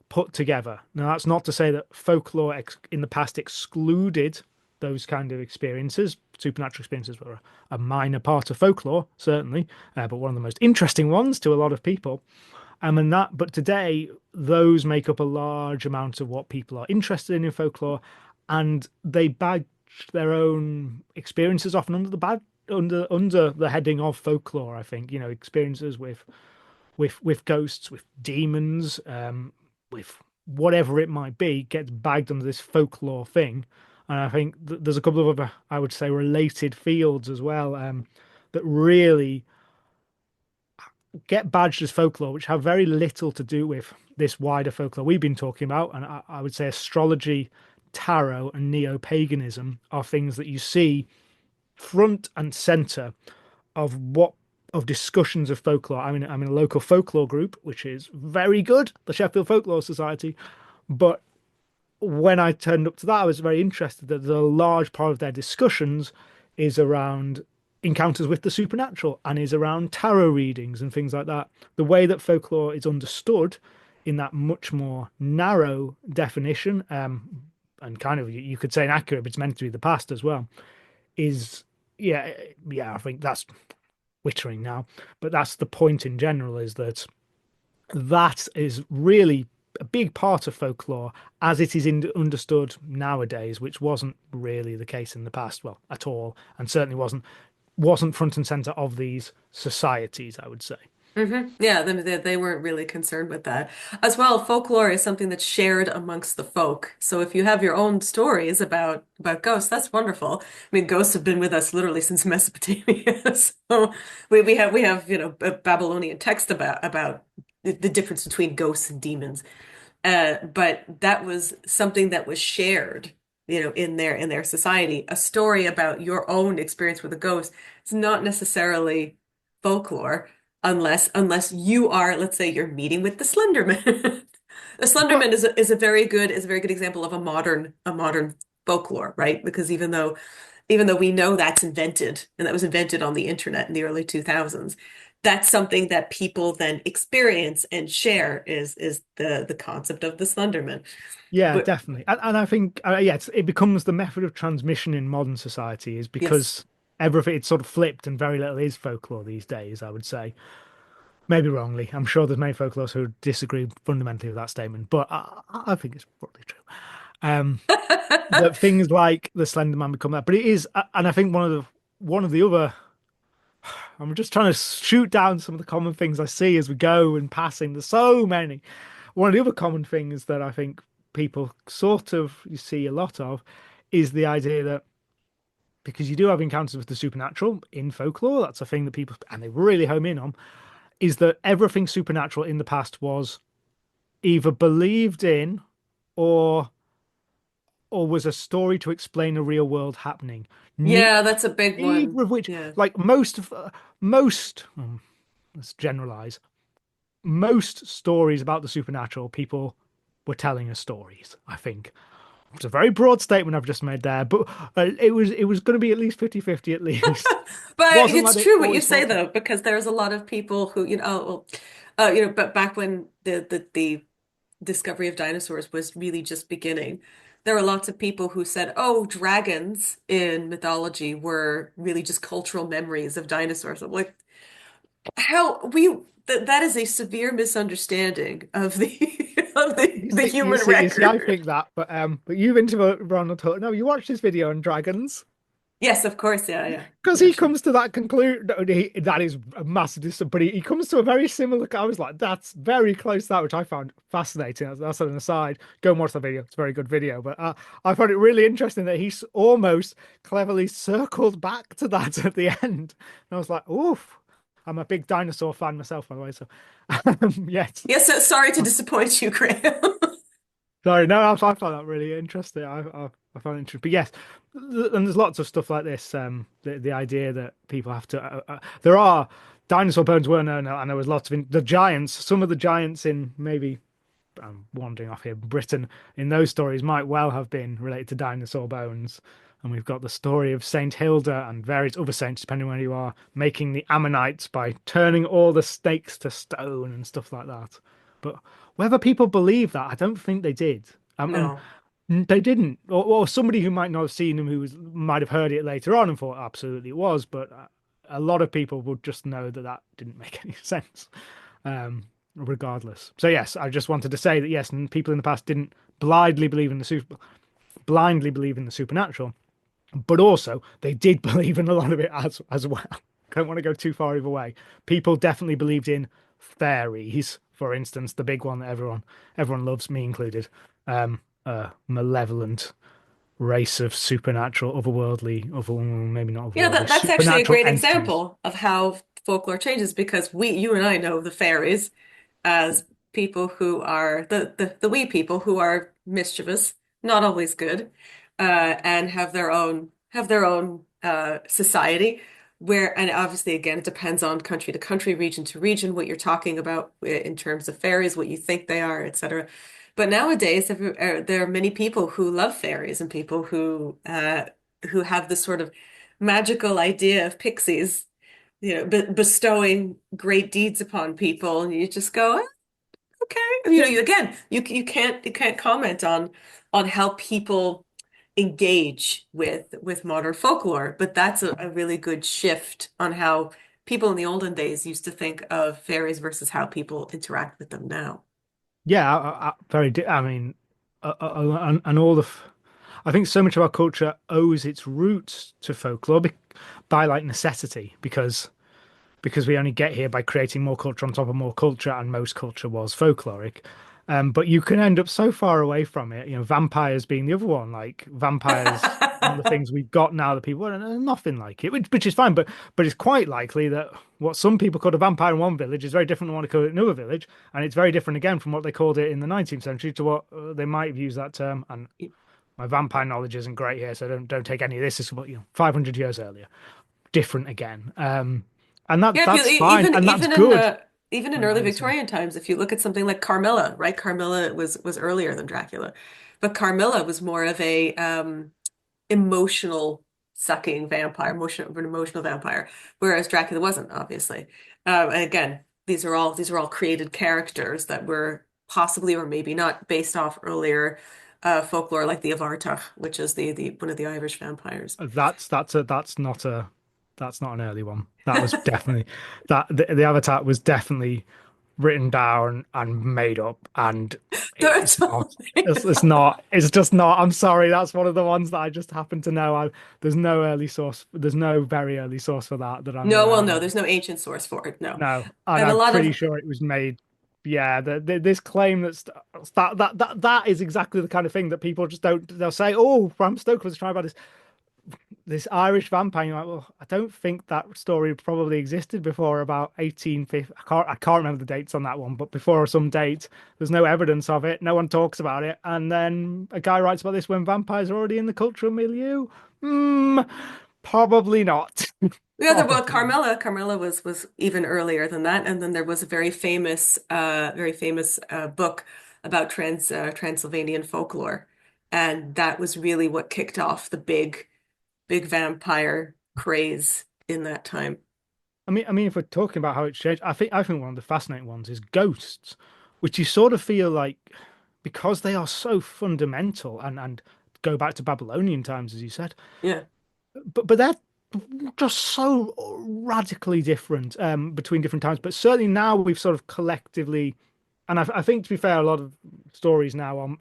put together. Now, that's not to say that folklore in the past excluded those kind of experiences. Supernatural experiences were a minor part of folklore, certainly, but one of the most interesting ones to a lot of people. But today, those make up a large amount of what people are interested in folklore, and they badge their own experiences often under under the heading of folklore. I think experiences with ghosts, with demons, with whatever it might be, gets bagged under this folklore thing. And I think there's a couple of other, I would say, related fields as well, that really get badged as folklore, which have very little to do with this wider folklore we've been talking about. And I would say astrology, tarot, and neo-paganism are things that you see front and center of what of discussions of folklore. I'm in a local folklore group, which is very good, the Sheffield Folklore Society. But when I turned up to that, I was very interested that a large part of their discussions is around encounters with the supernatural and is around tarot readings and things like that. The way that folklore is understood in that much more narrow definition, and kind of you could say inaccurate, but it's meant to be the past as well, is yeah, yeah, I think that's wittering now, but that's the point in general is that that is really a big part of folklore as it is understood nowadays, which wasn't really the case in the past, well, at all, and certainly wasn't front and center of these societies, I would say. Yeah, they weren't really concerned with that. As well, folklore is something that's shared amongst the folk. So if you have your own stories about ghosts, that's wonderful. I mean, ghosts have been with us literally since Mesopotamia. So we have, Babylonian text about the difference between ghosts and demons. But that was something that was shared, in their society. A story about your own experience with a ghost is not necessarily folklore unless you are, let's say, you're meeting with the Slenderman. The But Slenderman is a very good example of a modern folklore, right? Because even though we know that's invented and that was invented on the internet in the early 2000s, that's something that people then experience and share is the concept of the Slenderman. yeah, But definitely, and I think yeah, it becomes the method of transmission in modern society is yes. because everything it's sort of flipped and very little is folklore these days, I would say. Maybe wrongly. I'm sure there's many folklorists who disagree fundamentally with that statement, but I think it's probably true. Um, that things like the Slender Man become that, but it is, and I think one of the other. I'm just trying to shoot down some of the common things I see as we go and passing. There's so many. One of the other common things that I think people sort of you see a lot of is the idea that because you do have encounters with the supernatural in folklore, that's a thing that people and they really home in on, is that everything supernatural in the past was either believed in or was a story to explain a real world happening. Ne Yeah, that's a big Neither one. of which, Yeah. like most, let's generalize, most stories about the supernatural, people were telling us stories, I think. It's a very broad statement I've just made there, but it was going to be at least 50-50 at least. But Wasn't it's like they true what you always say thought it. though, because there's a lot of people who, but back when the discovery of dinosaurs was really just beginning, there were lots of people who said, "Oh, dragons in mythology were really just cultural memories of dinosaurs." I'm like, how that is a severe misunderstanding of the of the You human see, I record. think that, but you've interviewed Ronald Hutton. No, you watched this video on dragons. Yes, of course, yeah, yeah. Because he Watched it. comes to that conclusion, that is a massive distance, but he comes to a very similar. I was like, that's very close to that, which I found fascinating. That's an aside. Go and watch the video; it's a very good video. But I found it really interesting that he's almost cleverly circled back to that at the end. And I was like, oof. I'm a big dinosaur fan myself, by the way. So, yes. Yes, so sorry to disappoint you, Graham. Sorry, no, I found that really interesting. I found it interesting, but yes, and there's lots of stuff like this. The idea that people have to there are dinosaur bones were known, and there was lots of the giants. Some of the giants in maybe I'm wandering off here. Britain in those stories might well have been related to dinosaur bones. And we've got the story of Saint Hilda and various other saints, depending where you are, making the Ammonites by turning all the snakes to stone and stuff like that. But whether people believe that, I don't think they did. No. They didn't, or somebody who might not have seen them, might have heard it later on and thought absolutely it was. But a lot of people would just know that that didn't make any sense. Regardless. So yes, I just wanted to say that yes, and people in the past didn't blindly believe in the supernatural, but also they did believe in a lot of it as well. I don't want to go too far either way. People definitely believed in fairies, for instance, the big one that everyone loves, me included. Malevolent. race of supernatural, otherworldly, maybe not otherworldly, That's actually a supernatural great entities. example of how folklore changes because you and I know the fairies as people who are the wee people who are mischievous, not always good, and have their own society where, and obviously again, it depends on country to country, region to region, what you're talking about in terms of fairies, what you think they are, etc. But nowadays, there are many people who love fairies and people who have this sort of magical idea of pixies, bestowing great deeds upon people, and you just go, okay. You can't comment on how people engage with modern folklore, but that's a really good shift on how people in the olden days used to think of fairies versus how people interact with them now. Yeah, I mean, and all the. I think so much of our culture owes its roots to folklore by like necessity, because we only get here by creating more culture on top of more culture, and most culture was folkloric. But you can end up so far away from it. Vampires being the other one. Like vampires, one of the things we've got now that people are nothing like it, which is fine. But it's quite likely that what some people called a vampire in one village is very different than what they call it in another village, and it's very different again from what they called it in the 19th century to what they might have used that term. And my vampire knowledge isn't great here, so don't take any of this as what 500 years earlier, different again. And Yeah, if you that's fine, and that's good. even in Right, early like you say. Victorian times, if you look at something like Carmilla, right? Carmilla was earlier than Dracula, but Carmilla was more of a emotional sucking vampire, an emotional vampire, whereas Dracula wasn't, obviously. And again, these are all created characters that were possibly or maybe not based off earlier folklore, like the Avartach, which is the one of the Irish vampires. That's not an early one. That was definitely the Avatar was definitely written down and made up, and That's it's not. It's just not. I'm sorry. That's one of the ones that I just happen to know. There's no early source. There's no very early source for that I'm No, well, aware no, of. there's no ancient source for it, no. No, and And a I'm lot pretty of sure it was made. Yeah, this claim that is exactly the kind of thing that people just don't. They'll say, "Oh, Bram Stoker was trying about this Irish vampire." You're like, well, I don't think that story probably existed before about 1850. I can't remember the dates on that one, but before some date, there's no evidence of it. No one talks about it, and then a guy writes about this when vampires are already in the cultural milieu. Hmm, probably not. the other, well, Probably not. Carmilla was even earlier than that, and then there was a very famous book about Transylvanian folklore, and that was really what kicked off the big vampire craze in that time. I mean, if we're talking about how it's changed, I think one of the fascinating ones is ghosts, which you sort of feel like because they are so fundamental and go back to Babylonian times, as you said, Yeah, but they're just so radically different between different times. But certainly now we've sort of collectively, and I think to be fair, a lot of stories now are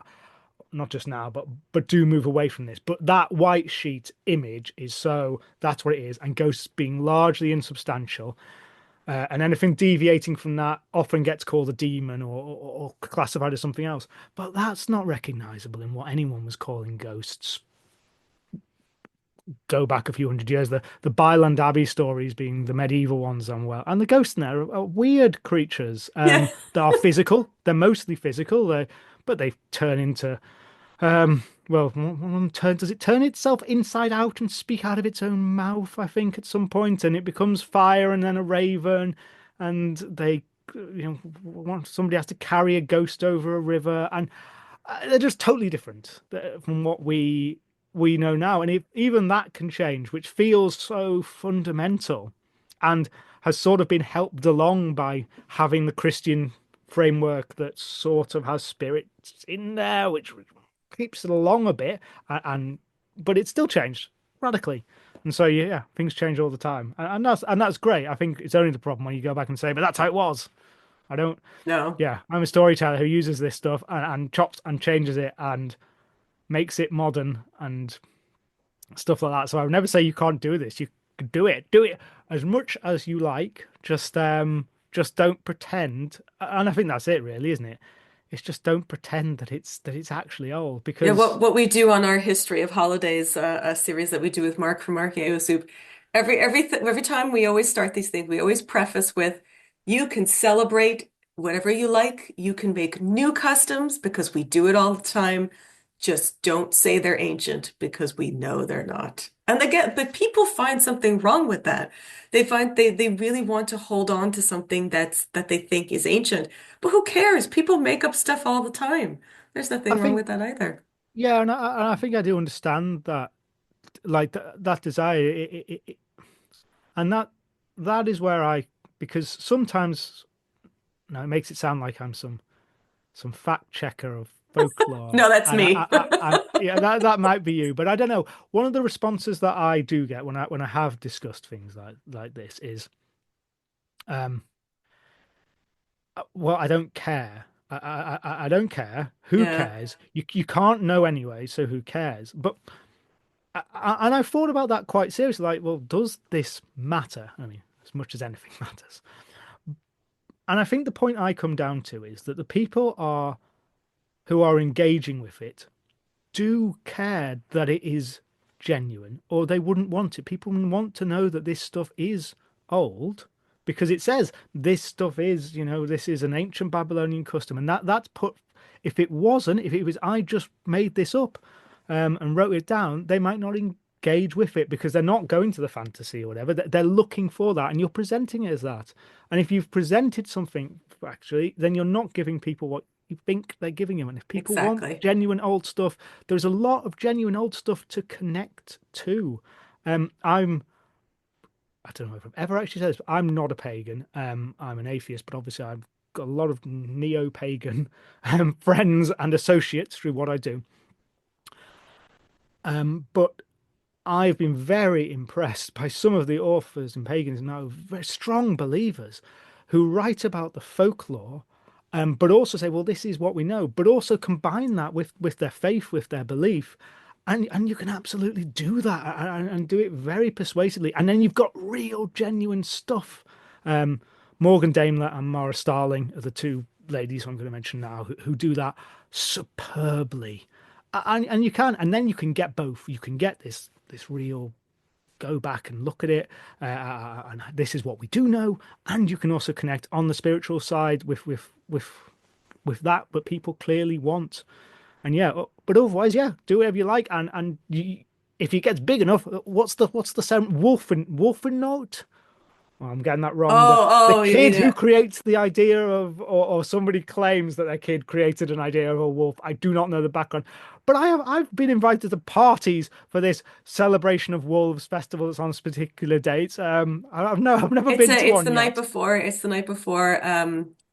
not just now, but do move away from this. But that white sheet image is so that's what it is, and ghosts being largely insubstantial. And anything deviating from that often gets called a demon or classified as something else. But that's not recognizable in what anyone was calling ghosts. Go back a few hundred years. The Byland Abbey stories being the medieval ones, and the ghosts in there are weird creatures yeah. that are physical. They're mostly physical, but they turn into well, does it turn itself inside out and speak out of its own mouth, I think, at some point, and it becomes fire and then a raven, and somebody has to carry a ghost over a river, and they're just totally different from what we know now, and even that can change, which feels so fundamental, and has sort of been helped along by having the Christian framework that sort of has spirits in there, which keeps it along a bit, and but it's still changed radically. And so yeah, things change all the time, and that's great. I think it's only the problem when you go back and say, but that's how it was. I don't. No, Yeah, I'm a storyteller who uses this stuff and chops and changes it and makes it modern and stuff like that. So I would never say you can't do this. You can do it as much as you like. Just don't pretend. And I think that's it, really, isn't it? it's just don't pretend that it's actually old Yeah, because what we do on our History of Holidays a series that we do with Mark from Mark Soup, every time we always start these things, we always preface with, "You can celebrate whatever you like. You can make new customs because we do it all the time. Just don't say they're ancient because we know they're not." And but people find something wrong with that. They find they really want to hold on to something that they think is ancient. But who cares? People make up stuff all the time. There's I nothing wrong think with that either. yeah, and I think I do understand that like that desire and that is where I because sometimes it makes it sound like I'm some fact checker of folklore, No, that's and me. yeah, that might be you, but I don't know. One of the responses that I do get when I have discussed things like this is, um, well, I don't care. I don't care. Who Yeah, cares? You can't know anyway, so who cares? But and I've thought about that quite seriously. Like, well, does this matter? I mean, as much as anything matters. And I think the point I come down to is that the people are who are engaging with it do care that it is genuine, or they wouldn't want it. People want to know that this stuff is old because it says this stuff is, this is an ancient Babylonian custom, and that's put. If it wasn't, if it was, I just made this up, and wrote it down, they might not engage with it because they're not going to the fantasy or whatever. They're looking for that, and you're presenting it as that. And if you've presented something actually, then you're not giving people what you think they're giving them. And if people want exactly. genuine old stuff, there's a lot of genuine old stuff to connect to. I don't know if I've ever actually said this, but I'm not a pagan. I'm an atheist, but obviously I've got a lot of neo-pagan friends and associates through what I do. But I've been very impressed by some of the authors and pagans now, very strong believers who write about the folklore, but also say, well, this is what we know, but also combine that with their faith, with their belief. And you can absolutely do that and do it very persuasively. And then you've got real, genuine stuff. Um, Morgan Daimler and Mara Starling are the two ladies I'm going to mention now who do that superbly. And you can, and then you can get both. You can get this real go back and look at it, and this is what we do know, and you can also connect on the spiritual side with that, but people clearly want. And yeah, but otherwise, yeah, do whatever you like, and if it gets big enough, what's the sound? Wolfen note? Oh, I'm getting that wrong. The Oh, you mean kid who creates the idea of, or somebody claims that their kid created an idea of a wolf. I do not know the background, but I've been invited to parties for this celebration of wolves festival that's on particular dates. I've never been to it's one the night yet. before. It's the night before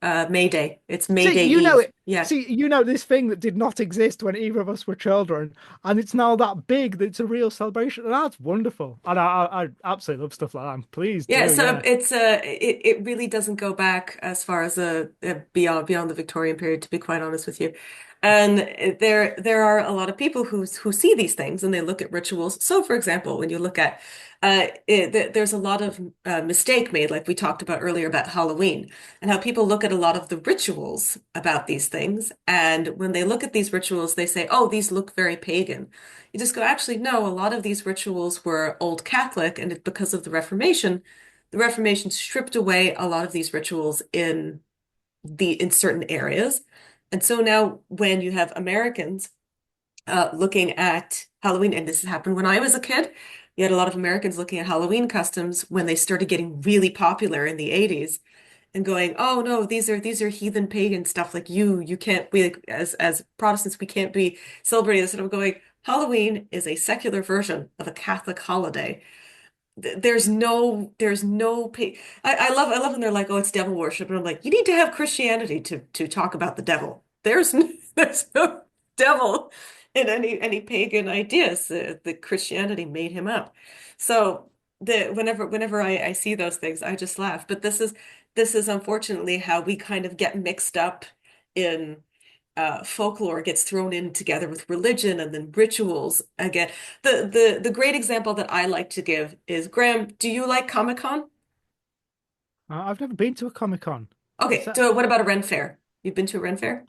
May Day. It's May See, Day you know Eve. it. Yeah. See, this thing that did not exist when either of us were children, and it's now that big that it's a real celebration, and that's wonderful. And I absolutely love stuff like that. And please Yeah, do, so yeah. it really doesn't go back as far as beyond the Victorian period, to be quite honest with you. And there are a lot of people who see these things and they look at rituals. So, for example, when you look at there's a lot of mistake made, like we talked about earlier about Halloween, and how people look at a lot of the rituals about these things, and when they look at these rituals, they say, "Oh, these look very pagan." You just go, actually, no, a lot of these rituals were old Catholic, and because of the Reformation stripped away a lot of these rituals in certain areas. And so now when you have Americans looking at Halloween, and this happened when I was a kid, you had a lot of Americans looking at Halloween customs when they started getting really popular in the 80s and going, "Oh no, these are heathen pagan stuff. Like you can't be like, as Protestants, we can't be celebrating this." And I'm going, Halloween is a secular version of a Catholic holiday. There's no I love when they're like, "Oh, it's devil worship," and I'm like, you need to have Christianity to talk about the devil. There's no devil in any pagan ideas. The Christianity made him up. So whenever I see those things, I just laugh. But this is unfortunately how we kind of get mixed up in folklore gets thrown in together with religion and then rituals again. The great example that I like to give is, Graham, do you like Comic-Con? I've never been to a Comic Con. What's Okay, that? so what about a Ren Fair? You've been to a Ren Fair?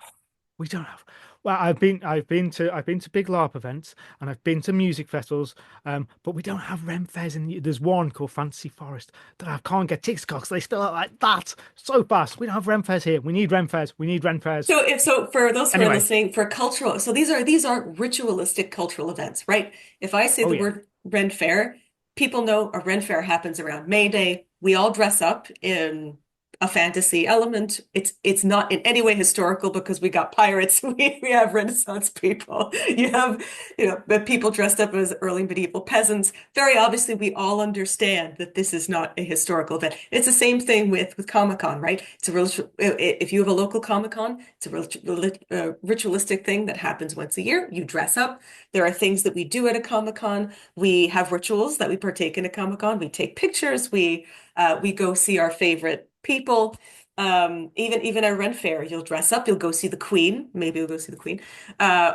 We don't have. Well, I've been to big LARP events and I've been to music festivals, but we don't have Ren fairs in there's one called Fantasy Forest that I can't get tickets because they still are like that so fast. We don't have Ren fairs here. We need Ren fairs. We need Ren fairs. So for those who are Anyway, listening, for cultural, so these are ritualistic cultural events, right? If I say oh the yeah, word Ren Fair, people know a Ren Fair happens around May Day. We all dress up in a fantasy element. It's not in any way historical because we got pirates, we have Renaissance people. You have, the people dressed up as early medieval peasants. Very obviously, we all understand that this is not a historical event. It's the same thing with Comic-Con, right? It's a if you have a local Comic-Con, it's a ritualistic thing that happens once a year. You dress up. There are things that we do at a Comic-Con. We have rituals that we partake in a Comic-Con. We take pictures. We go see our favorite people. Even at Ren Fair, you'll dress up, you'll go see the Queen, maybe you'll go see the Queen,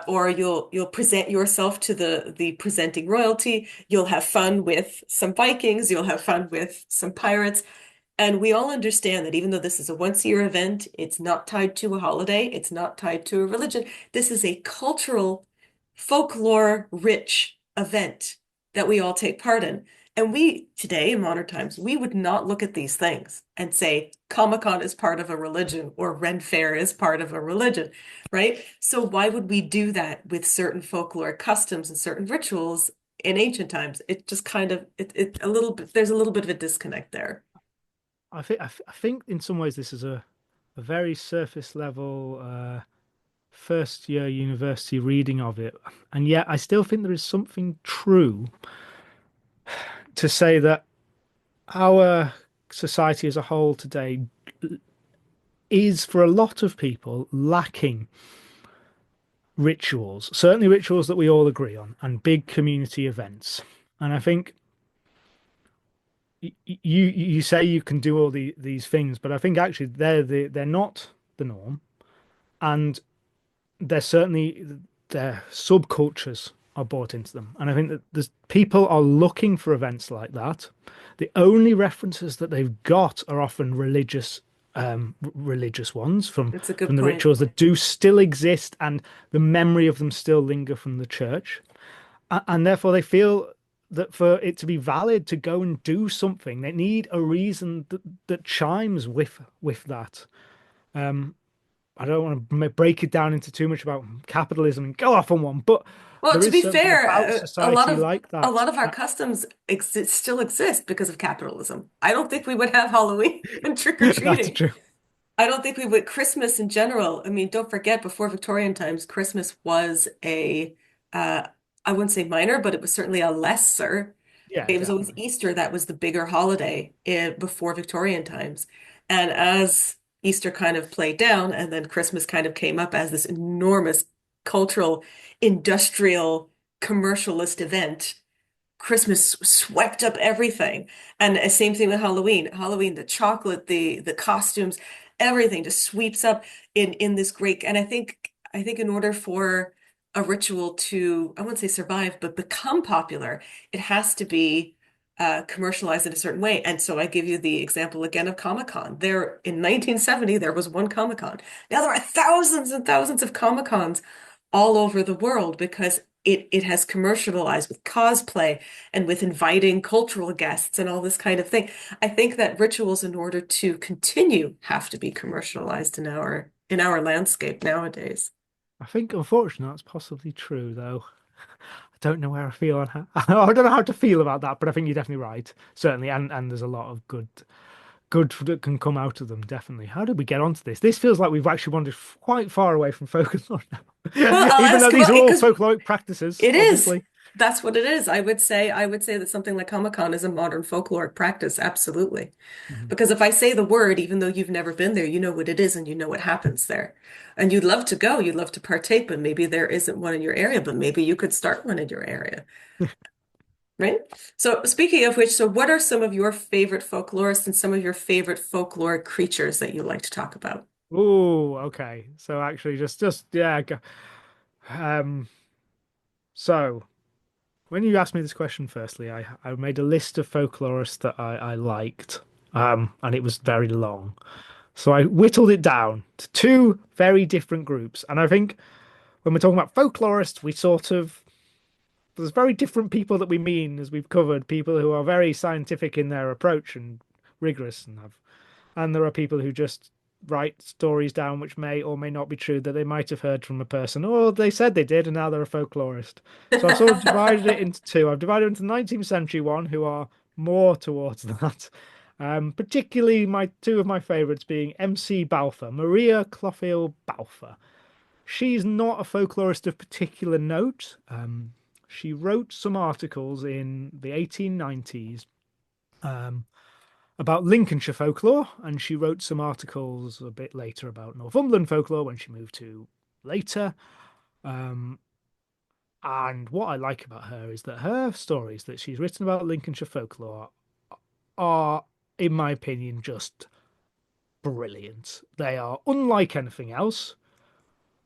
or you'll present yourself to the presenting royalty. You'll have fun with some Vikings, you'll have fun with some pirates. And we all understand that even though this is a once-a-year event, it's not tied to a holiday, it's not tied to a religion. This is a cultural, folklore-rich event that we all take part in. And we, today in modern times, we would not look at these things and say Comic-Con is part of a religion or Ren Fair is part of a religion, right? So why would we do that with certain folklore customs and certain rituals in ancient times? It just kind of a little bit, there's a little bit of a disconnect there. I think in some ways this is a very surface level first year university reading of it, and yet I still think there is something true to say that our society as a whole today is, for a lot of people, lacking rituals, certainly rituals that we all agree on, and big community events. And I think you say you can do all these things, but I think actually they're not the norm, and they're certainly their subcultures are brought into them. And I think that there's people are looking for events like that. The only references that they've got are often religious ones That's a from good the point. rituals that do still exist, and the memory of them still linger from the church. And therefore they feel that for it to be valid to go and do something, they need a reason that chimes with that. I don't want to break it down into too much about capitalism and go off on one, but Well, there to is be something about fair, society like a that. lot of our customs exist still exist because of capitalism. I don't think we would have Halloween and That's trick-or-treating. true. I don't think we would Christmas in general. I mean, don't forget before Victorian times, Christmas was uh I wouldn't say minor, but it was certainly a lesser. Yeah, It was always definitely. Easter that was the bigger holiday before Victorian times. And as Easter kind of played down, and then Christmas kind of came up as this enormous cultural, industrial, commercialist event, Christmas swept up everything. And same thing with Halloween. Halloween, the chocolate, the costumes, everything just sweeps up in this great. And I think in order for a ritual to, I wouldn't say survive, but become popular, it has to be commercialized in a certain way. And so I give you the example again of Comic-Con. There in 1970, there was one Comic-Con. Now there are thousands and thousands of Comic-Cons all over the world because it has commercialized with cosplay and with inviting cultural guests and all this kind of thing. I think that rituals, in order to continue, have to be commercialized in our landscape nowadays. I think, unfortunately, that's possibly true, though. I don't know where I feel on how, I don't know how to feel about that, but I think you're definitely right, certainly, and there's a lot of good that can come out of them, definitely. How did we get onto this? This feels like we've actually wandered quite far away from folklore Well, now, I'll even though ask these about are it all because folkloric practices, it is. obviously. That's what it is. I would say that something like Comic-Con is a modern folkloric practice, absolutely. Mhm. Because if I say the word, even though you've never been there, you know what it is and you know what happens there. And you'd love to go, you'd love to partake, but maybe there isn't one in your area, but maybe you could start one in your area, right? So speaking of which, so what are some of your favorite folklorists and some of your favorite folklore creatures that you like to talk about? Oh, okay. So actually, just yeah. Um, so when you asked me this question, firstly, I made a list of folklorists that I liked, and it was very long. So I whittled it down to two very different groups. And I think when we're talking about folklorists, we sort of there's very different people that we mean, as we've covered, people who are very scientific in their approach and rigorous and there are people who just write stories down which may or may not be true that they might have heard from a person, or they said they did, and now they're a folklorist. So I've sort of divided it into two. I've divided it into the 19th century one, who are more towards that. Particularly my two of my favourites being MC Balfour, Maria Clothiel Balfour. She's not a folklorist of particular note. She wrote some articles in the 1890s um, about Lincolnshire folklore, and she wrote some articles a bit later about Northumberland folklore when she moved to later. Um, and what I like about her is that her stories that she's written about Lincolnshire folklore are, in my opinion, just brilliant. They are unlike anything else,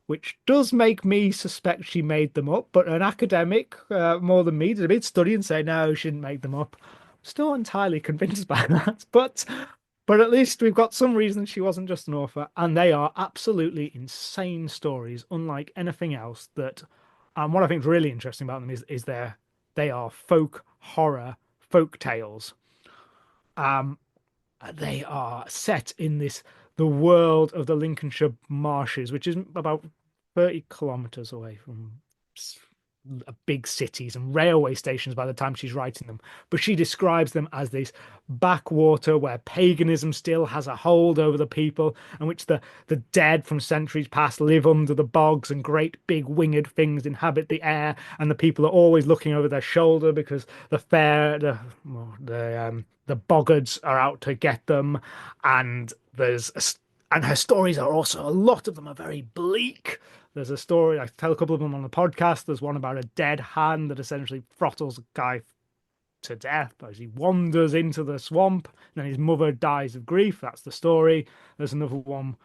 which does make me suspect she made them up. But an academic, more than me, did a bit of study and say, no, she didn't make them up. Still not entirely convinced by that, but at least we've got some reason she wasn't just an author, and they are absolutely insane stories, unlike anything else that. And what I think is really interesting about them is they are folk horror folk tales. Um, they are set in the world of the Lincolnshire marshes, which is about 30 kilometers away from big cities and railway stations by the time she's writing them. But she describes them as this backwater where paganism still has a hold over the people, and which the dead from centuries past live under the bogs, and great big winged things inhabit the air, and the people are always looking over their shoulder because the boggards are out to get them, and and her stories are also, a lot of them are very bleak. There's a story, I tell a couple of them on the podcast. There's one about a dead hand that essentially throttles a guy to death as he wanders into the swamp. And then his mother dies of grief. That's the story. There's another one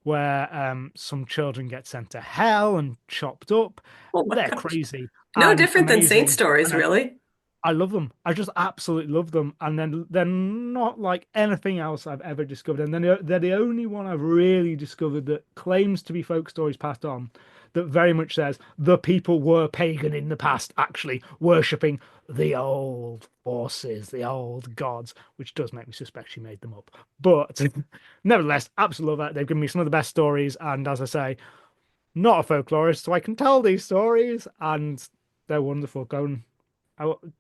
where some children get sent to hell and chopped up. Oh my They're gosh. crazy No and different than saint amazing. stories, And really. I love them. I just absolutely love them. And then they're not like anything else I've ever discovered. And then they're the only one I've really discovered that claims to be folk stories passed on, that very much says the people were pagan in the past, actually worshipping the old forces, the old gods, which does make me suspect she made them up. But nevertheless, absolutely love it. They've given me some of the best stories. And as I say, not a folklorist, so I can tell these stories and they're wonderful. Go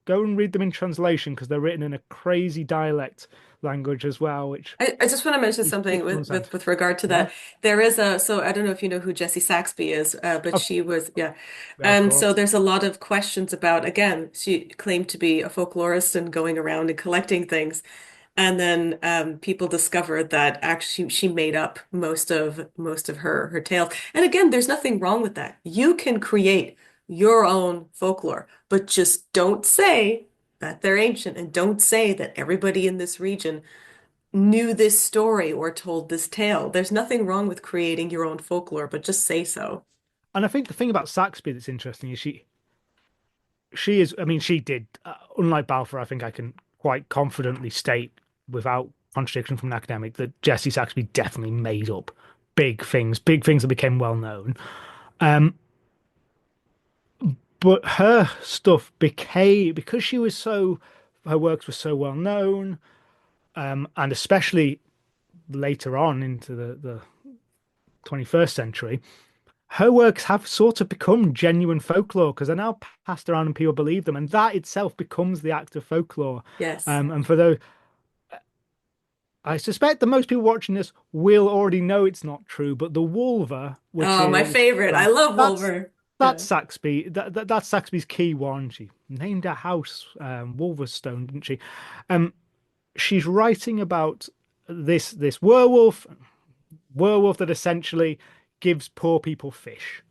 and read them in translation because they're written in a crazy dialect language as well, which I just want to mention is something difficult to understand. with regard to Yeah. that. There is a, so I don't know if you know who Jessie Saxby is, but Oh, she was, yeah. yeah, of And so course. there's a lot of questions about, again, she claimed to be a folklorist and going around and collecting things. And then people discovered that actually she made up most of her tales. And again, there's nothing wrong with that. You can create your own folklore, but just don't say that they're ancient and don't say that everybody in this region knew this story or told this tale. There's nothing wrong with creating your own folklore, but just say so. And I think the thing about Saxby that's interesting is she is. I mean, she did. Unlike Balfour, I think I can quite confidently state without contradiction from an academic that Jessie Saxby definitely made up big things that became well known. Um, but her stuff became because she was so her works were so well known, and especially later on into the 21st century, her works have sort of become genuine folklore because they're now passed around and people believe them, and that itself becomes the act of folklore. Yes. And for those, I suspect that most people watching this will already know it's not true, but the Wolver, which Oh, my is favorite. I love that's Wolver. that's Yeah. Saxby. That's Saxby's key one. She named her house Wolverstone, didn't she? Um, she's writing about this werewolf that essentially gives poor people fish,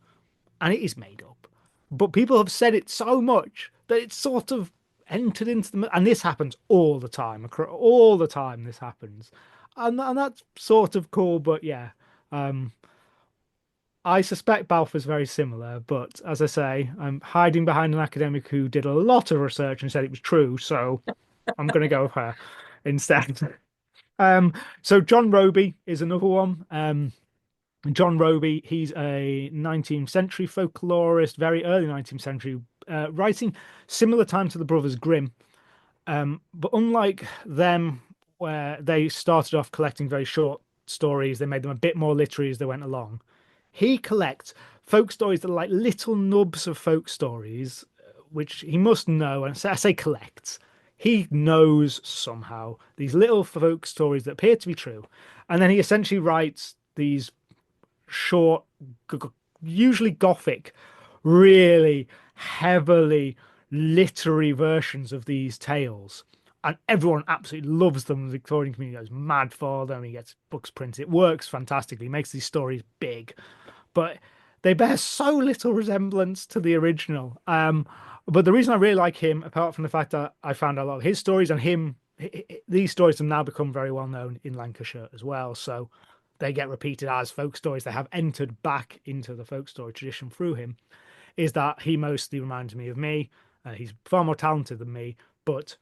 and it is made up. But people have said it so much that it's sort of entered into the, and this happens all the time. All the time, this happens, and that's sort of cool. But yeah, um, I suspect Balfour's very similar. But as I say, I'm hiding behind an academic who did a lot of research and said it was true, so I'm going to go with her instead. Um, so John Roby is another one. John Roby, he's a 19th century folklorist, very early 19th century, writing similar time to the Brothers Grimm. But unlike them, where they started off collecting very short stories, they made them a bit more literary as they went along. He collects folk stories that are like little nubs of folk stories, which he must know. And I say collects. He knows somehow these little folk stories that appear to be true. And then he essentially writes these short, usually gothic, really heavily literary versions of these tales. And everyone absolutely loves them. The Victorian community goes mad for them. He gets books printed. It works fantastically. He makes these stories big, but they bear so little resemblance to the original. But the reason I really like him, apart from the fact that I found a lot of his stories and these stories have now become very well known in Lancashire as well. So they get repeated as folk stories. They have entered back into the folk story tradition through him. Is that he mostly reminds me of me. He's far more talented than me, but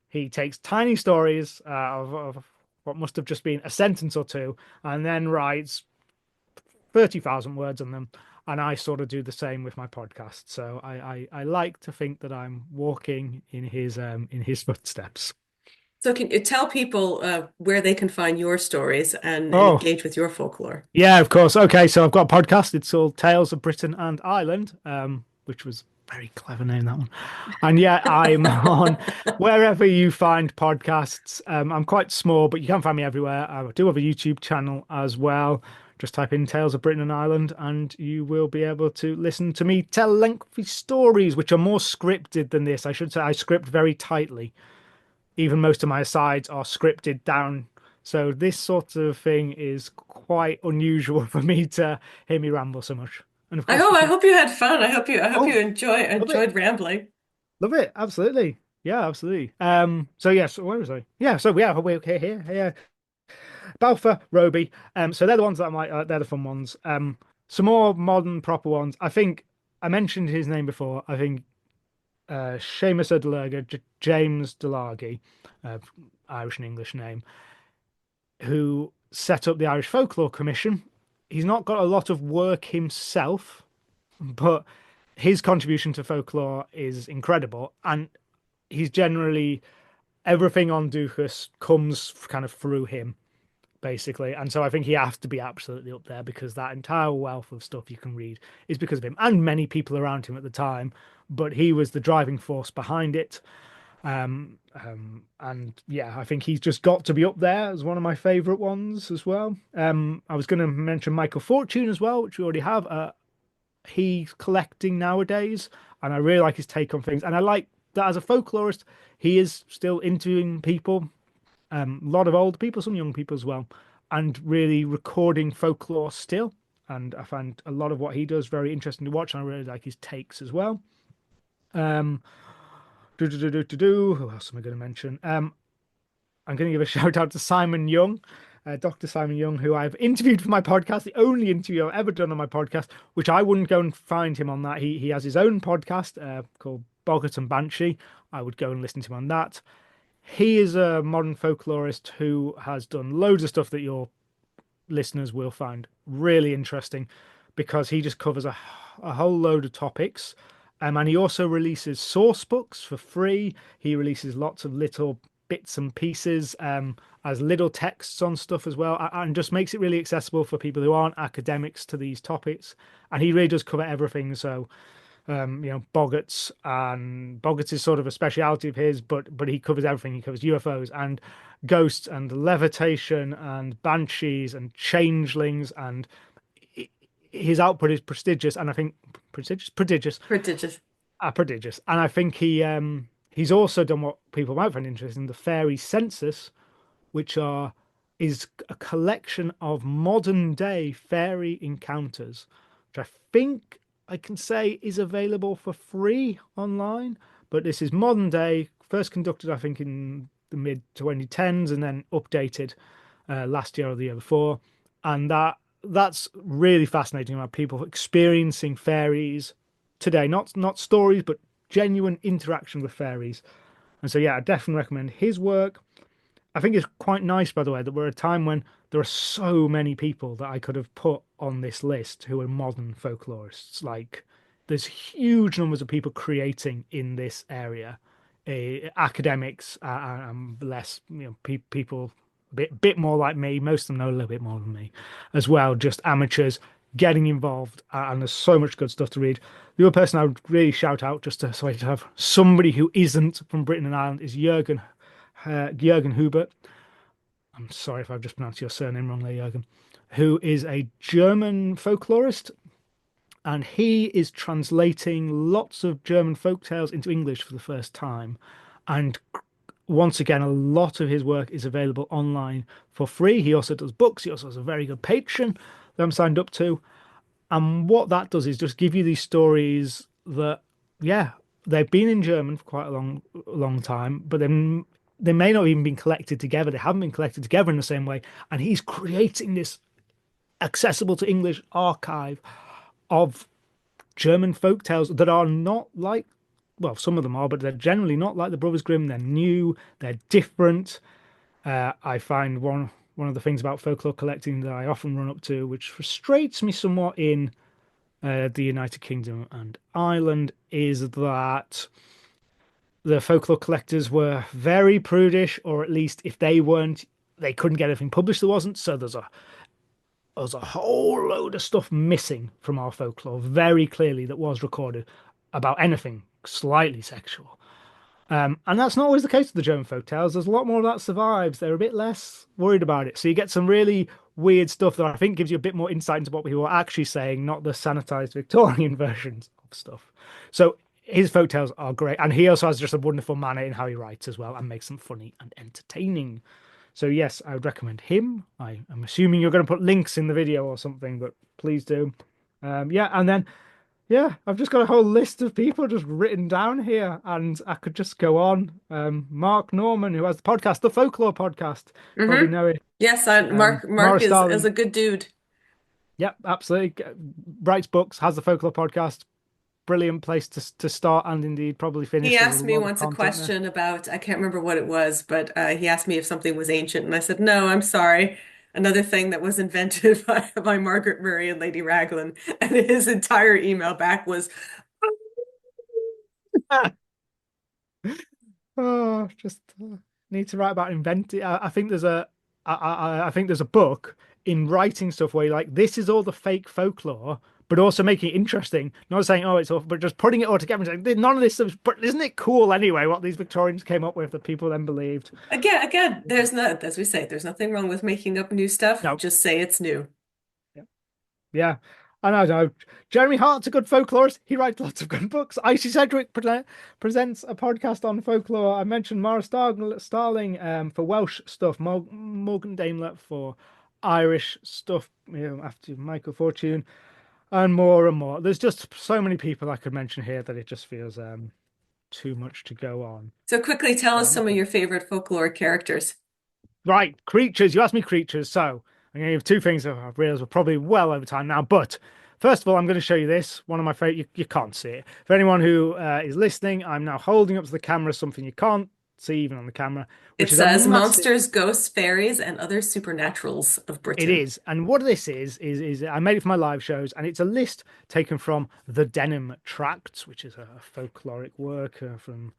he takes tiny stories of what must have just been a sentence or two and then writes 30,000 words on them. And I sort of do the same with my podcast. So I like to think that I'm walking in his footsteps. So can you tell people where they can find your stories and Oh, engage with your folklore? yeah, of course. Okay, so I've got a podcast. It's called Tales of Britain and Ireland, which was a very clever name, that one. And yeah, I'm on wherever you find podcasts. I'm quite small, but you can find me everywhere. I do have a YouTube channel as well. Just type in Tales of Britain and Ireland, and you will be able to listen to me tell lengthy stories, which are more scripted than this. I should say I script very tightly. Even most of my asides are scripted down. So this sort of thing is quite unusual for me to hear me ramble so much. And of course, you I can. hope you had fun. I hope Oh, you love it. enjoyed rambling. Love it. Absolutely. Yeah, absolutely. So yes, where was I? Yeah, so yeah, we're okay here. Yeah. Balfour, Roby. So they're the ones that I might they're the fun ones. Some more modern proper ones. I think I mentioned his name before. I think Seamus O'Dolerga, James Delargy, uh, Irish and English name, who set up the Irish Folklore Commission. He's not got a lot of work himself, but his contribution to folklore is incredible. And he's generally everything on Duchess comes kind of through him, basically. And so I think he has to be absolutely up there because that entire wealth of stuff you can read is because of him and many people around him at the time. But he was the driving force behind it. And yeah, I think he's just got to be up there as one of my favorite ones as well. I was going to mention Michael Fortune as well, which we already have. He's collecting nowadays, and I really like his take on things. And I like that as a folklorist, he is still interviewing people, a lot of old people, some young people as well, and really recording folklore still. And I find a lot of what he does very interesting to watch, and I really like his takes as well. Um, Who else am I going to mention? I'm going to give a shout out to Simon Young, Dr. Simon Young, who I've interviewed for my podcast, the only interview I've ever done on my podcast, which I wouldn't go and find him on that. He has his own podcast called Boggart and Banshee. I would go and listen to him on that. He is a modern folklorist who has done loads of stuff that your listeners will find really interesting because he just covers a whole load of topics. And he also releases source books for free. He releases lots of little bits and pieces as little texts on stuff as well, and just makes it really accessible for people who aren't academics to these topics. And he really does cover everything. So Boggarts is sort of a speciality of his, but he covers everything. He covers UFOs and ghosts and levitation and banshees and changelings, and his output is prestigious. And I think Prodigious. prodigious. And I think he's also done what people might find interesting: the fairy census, which is a collection of modern day fairy encounters, which I think I can say is available for free online. But this is modern day, first conducted, I think, in the mid 2010s and then updated last year or the year before. And that's really fascinating about people experiencing fairies today, not stories, but genuine interaction with fairies. And so, yeah, I definitely recommend his work. I think it's quite nice, by the way, that we're at a time when there are so many people that I could have put on this list who are modern folklorists. Like, there's huge numbers of people creating in this area, academics and less, people a bit more like me. Most of them know a little bit more than me, as well. Just amateurs getting involved, and there's so much good stuff to read. The other person I would really shout out, just to, so I have somebody who isn't from Britain and Ireland, is Jürgen Hubert. I'm sorry if I've just pronounced your surname wrong there, Jürgen, who is a German folklorist, and he is translating lots of German folk tales into English for the first time. And once again, a lot of his work is available online for free. He also does books. He also has a very good Patreon that I'm signed up to. And what that does is just give you these stories that, yeah, they've been in German for quite a long time, but then they may not even been collected together. They haven't been collected together in the same way. And he's creating this accessible to English archive of German folk tales that are not like, well, some of them are, but they're generally not like the Brothers Grimm. They're new, they're different. I find one of the things about folklore collecting that I often run up to, which frustrates me somewhat in the United Kingdom and Ireland, is that the folklore collectors were very prudish, or at least if they weren't, they couldn't get anything published that wasn't. So there's a whole load of stuff missing from our folklore, very clearly that was recorded about anything slightly sexual. And that's not always the case with the German folk tales. There's a lot more of that survives. They're a bit less worried about it. So you get some really weird stuff that I think gives you a bit more insight into what people are actually saying, not the sanitized Victorian versions of stuff. So his folk tales are great. And he also has just a wonderful manner in how he writes as well and makes them funny and entertaining. So yes, I would recommend him. I'm assuming you're going to put links in the video or something, but please do. Yeah, and then yeah, I've just got a whole list of people just written down here, and I could just go on. Mark Norman, who has the podcast, the Folklore podcast, probably Hmm. know it. Yes, Mark Morris is Darling, a good dude. yep, absolutely. Writes books, has the Folklore podcast. Brilliant place to start and indeed probably He finish. There's a asked me lot of once a content there. question about, I can't remember what it was, but he asked me if something was ancient, and I said, no, I'm sorry. Another thing that was invented by Margaret Murray and Lady Raglan. And his entire email back was, Oh, just need to write about inventing. I think there's I think there's a book in writing stuff where you're like, this is all the fake folklore, but also making it interesting. Not saying, oh, it's awful, but just putting it all together and saying, none of this stuff, but isn't it cool anyway, what these Victorians came up with that people then believed? again, there's not, as we say, there's nothing wrong with making up new stuff. No. Just say it's new. Yeah. I know. Jeremy Hart's a good folklorist. He writes lots of good books. Icy Sedgwick presents a podcast on folklore. I mentioned Starling for Welsh stuff, Morgan Daimler for Irish stuff, after Michael Fortune, and more and more. There's just so many people I could mention here that it just feels too much to go on. So quickly tell us some of Okay. your favorite folklore characters. Right, creatures. You asked me creatures, so I'm going to give two things that I've realized we're probably well over time now. But first of all, I'm going to show you this. One of my favorite. You can't see it. For anyone who is listening, I'm now holding up to the camera something you can't see even on the camera, It which is a says massive. monsters, ghosts, fairies, and other supernaturals of It Britain. is, and what this is I made it for my live shows, and it's a list taken from the Denham Tracts, which is a folkloric work from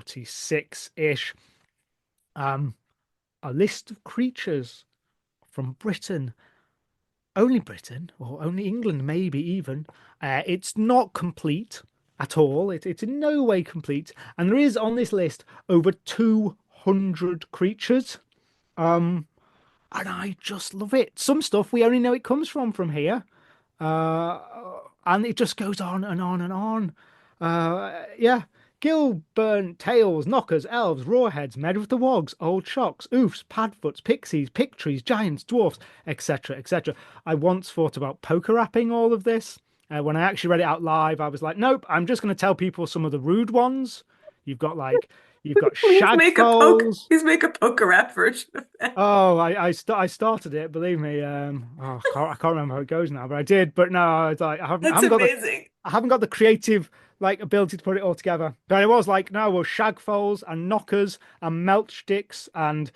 1846-ish. Um, a list of creatures from Britain, only Britain, or only England, maybe even. It's not complete at all. It's in no way complete. And there is on this list over 200 creatures. And I just love it. Some stuff we only know it comes from here. Uh, and it just goes on and on and on. Yeah. Gilburn, tails, knockers, elves, rawheads, men with the wogs, old shocks, oofs, padfoots, pixies, pictrees, giants, dwarfs, etc., etc. I once thought about poker rapping all of this. When I actually read it out live, I was like, nope, I'm just going to tell people some of the rude ones. You've got like, you've got shagfoals. Please make a poker rap version of that. Oh, I started it. Believe me. Oh, I can't remember how it goes now, but I did. But no, it's like That's amazing. I haven't got the creative like ability to put it all together. But it was like, no, well, shagfoals and knockers and melchsticks and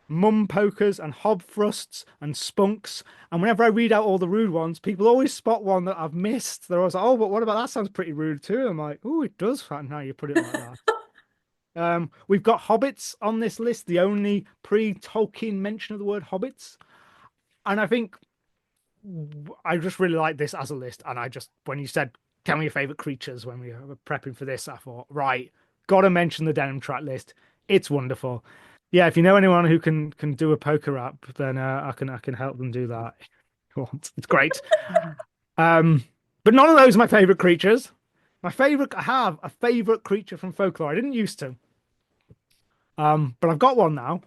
mum pokers and hob thrusts and spunks. And whenever I read out all the rude ones, people always spot one that I've missed. They're always like, oh, but what about that? Sounds pretty rude too. I'm like, oh, it does now you put it like that. We've got hobbits on this list, the only pre-Tolkien mention of the word hobbits. And I think I just really like this as a list. And I just, when you said, tell me your favorite creatures when we were prepping for this, I thought, right, gotta mention the Denim Track list. It's wonderful. Yeah, if you know anyone who can do a poker rap, then I can help them do that. It's great. Um, but none of those are my favorite creatures. I have a favorite creature from folklore. I didn't used to, but I've got one now,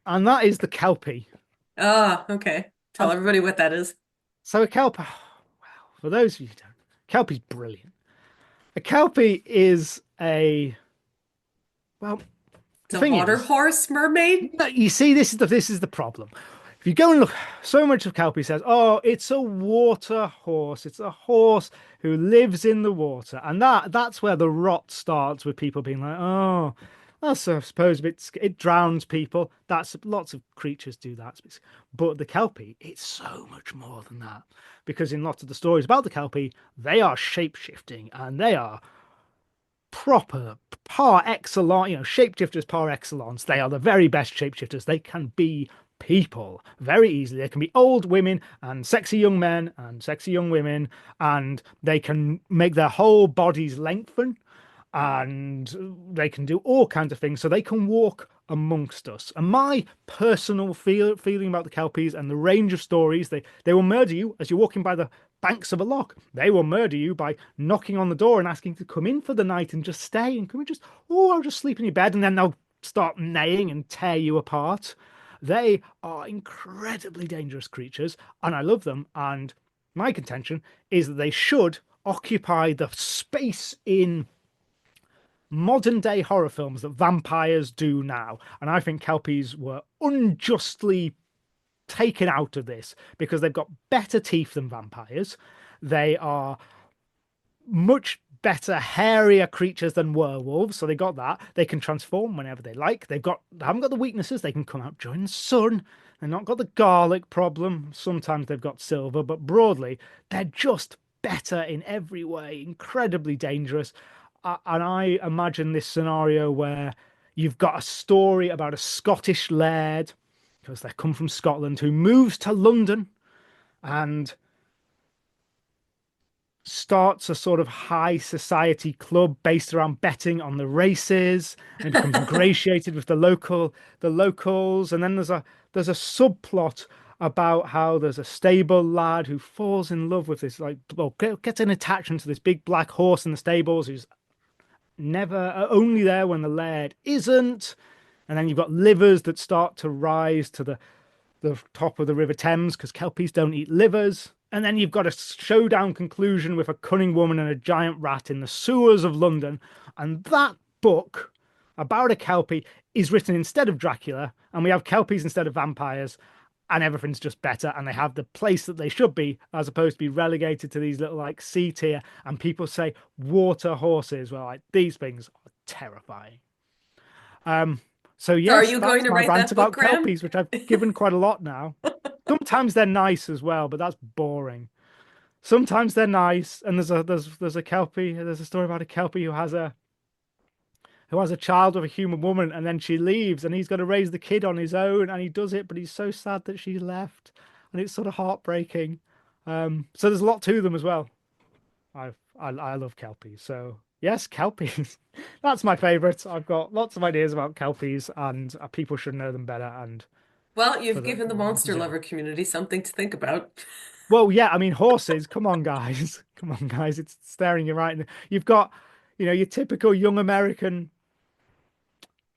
and that is the Kelpie. Ah, okay. Tell Um, everybody what that is. so a Kelpie, well, for those of you who don't, Kelpie's brilliant. A Kelpie is a well. It's The a thing water is, horse mermaid? you see, this is the problem. If you go and look, so much of Kelpie says, "Oh, it's a water horse. It's a horse who lives in the water," and that's where the rot starts with people being like, "Oh, that's I suppose it drowns people." That's lots of creatures do that, but the Kelpie, it's so much more than that because in lots of the stories about the Kelpie, they are shape shifting and they are proper par excellence, shapeshifters par excellence. They are the very best shapeshifters. They can be people very easily. They can be old women and sexy young men and sexy young women, and they can make their whole bodies lengthen and they can do all kinds of things. So they can walk amongst us. And my personal feeling about the Kelpies and the range of stories, they will murder you as you're walking by the banks of a loch. They will murder you by knocking on the door and asking to come in for the night and just stay. And can we just, oh, I'll just sleep in your bed. And then they'll start neighing and tear you apart. They are incredibly dangerous creatures, and I love them. And my contention is that they should occupy the space in modern day horror films that vampires do now. And I think Kelpies were unjustly taken out of this because they've got better teeth than vampires. They are much better, hairier creatures than werewolves. So they got that. They can transform whenever they like. They haven't got the weaknesses. They can come out during the sun. They've not got the garlic problem. Sometimes they've got silver, but broadly, they're just better in every way. Incredibly dangerous. And I imagine this scenario where you've got a story about a Scottish laird, because they come from Scotland, who moves to London and starts a sort of high society club based around betting on the races and becomes ingratiated with the locals. And then there's a subplot about how there's a stable lad who falls in love with this, like, well, gets an attachment to this big black horse in the stables who's never only there when the laird isn't. And then you've got livers that start to rise to the top of the River Thames because Kelpies don't eat livers. And then you've got a showdown conclusion with a cunning woman and a giant rat in the sewers of London. And that book about a Kelpie is written instead of Dracula, and we have Kelpies instead of vampires, and everything's just better. And they have the place that they should be, as opposed to be relegated to these little like C tier. And people say water horses. Well, like these things are terrifying. So So are yes, you going that's to my write rant that book, about Graham? Kelpies, which I've given quite a lot now. Sometimes they're nice as well, but that's boring. Sometimes they're nice, and there's a Kelpie. There's a story about a Kelpie who has a child with a human woman, and then she leaves, and he's got to raise the kid on his own, and he does it, but he's so sad that she left, and it's sort of heartbreaking. So there's a lot to them as well. I love Kelpies, so yes, Kelpies. That's my favourite. I've got lots of ideas about Kelpies, and people should know them better. And Well, for you've given the the ones who monster do. lover community something to think about. Well, yeah, I mean horses. Come on, guys. Come on, guys. It's staring you right in the... You've got, your typical young American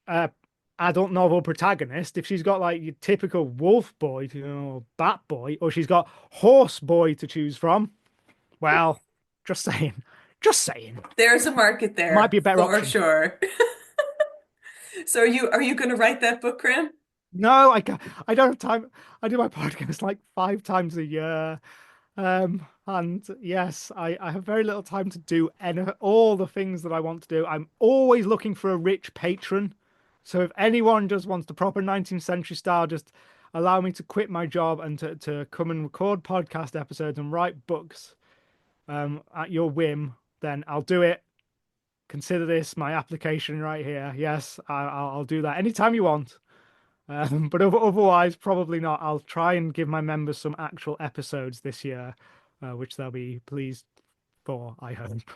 uh, adult novel protagonist. If she's got like your typical wolf boy, bat boy, or she's got horse boy to choose from, well, just saying, just saying, There's a market might there be a better for option. sure. So are you going to write that book, Graham? No, I don't have time. I do my podcast like 5 times a year. And yes, I have very little time to do all the things that I want to do. I'm always looking for a rich patron. So if anyone just wants the proper 19th century style, just allow me to quit my job and to come and record podcast episodes and write books at your whim, then I'll do it. Consider this my application right here. Yes, I'll do that anytime you want. But otherwise, probably not. I'll try and give my members some actual episodes this year, which they'll be pleased for, I hope.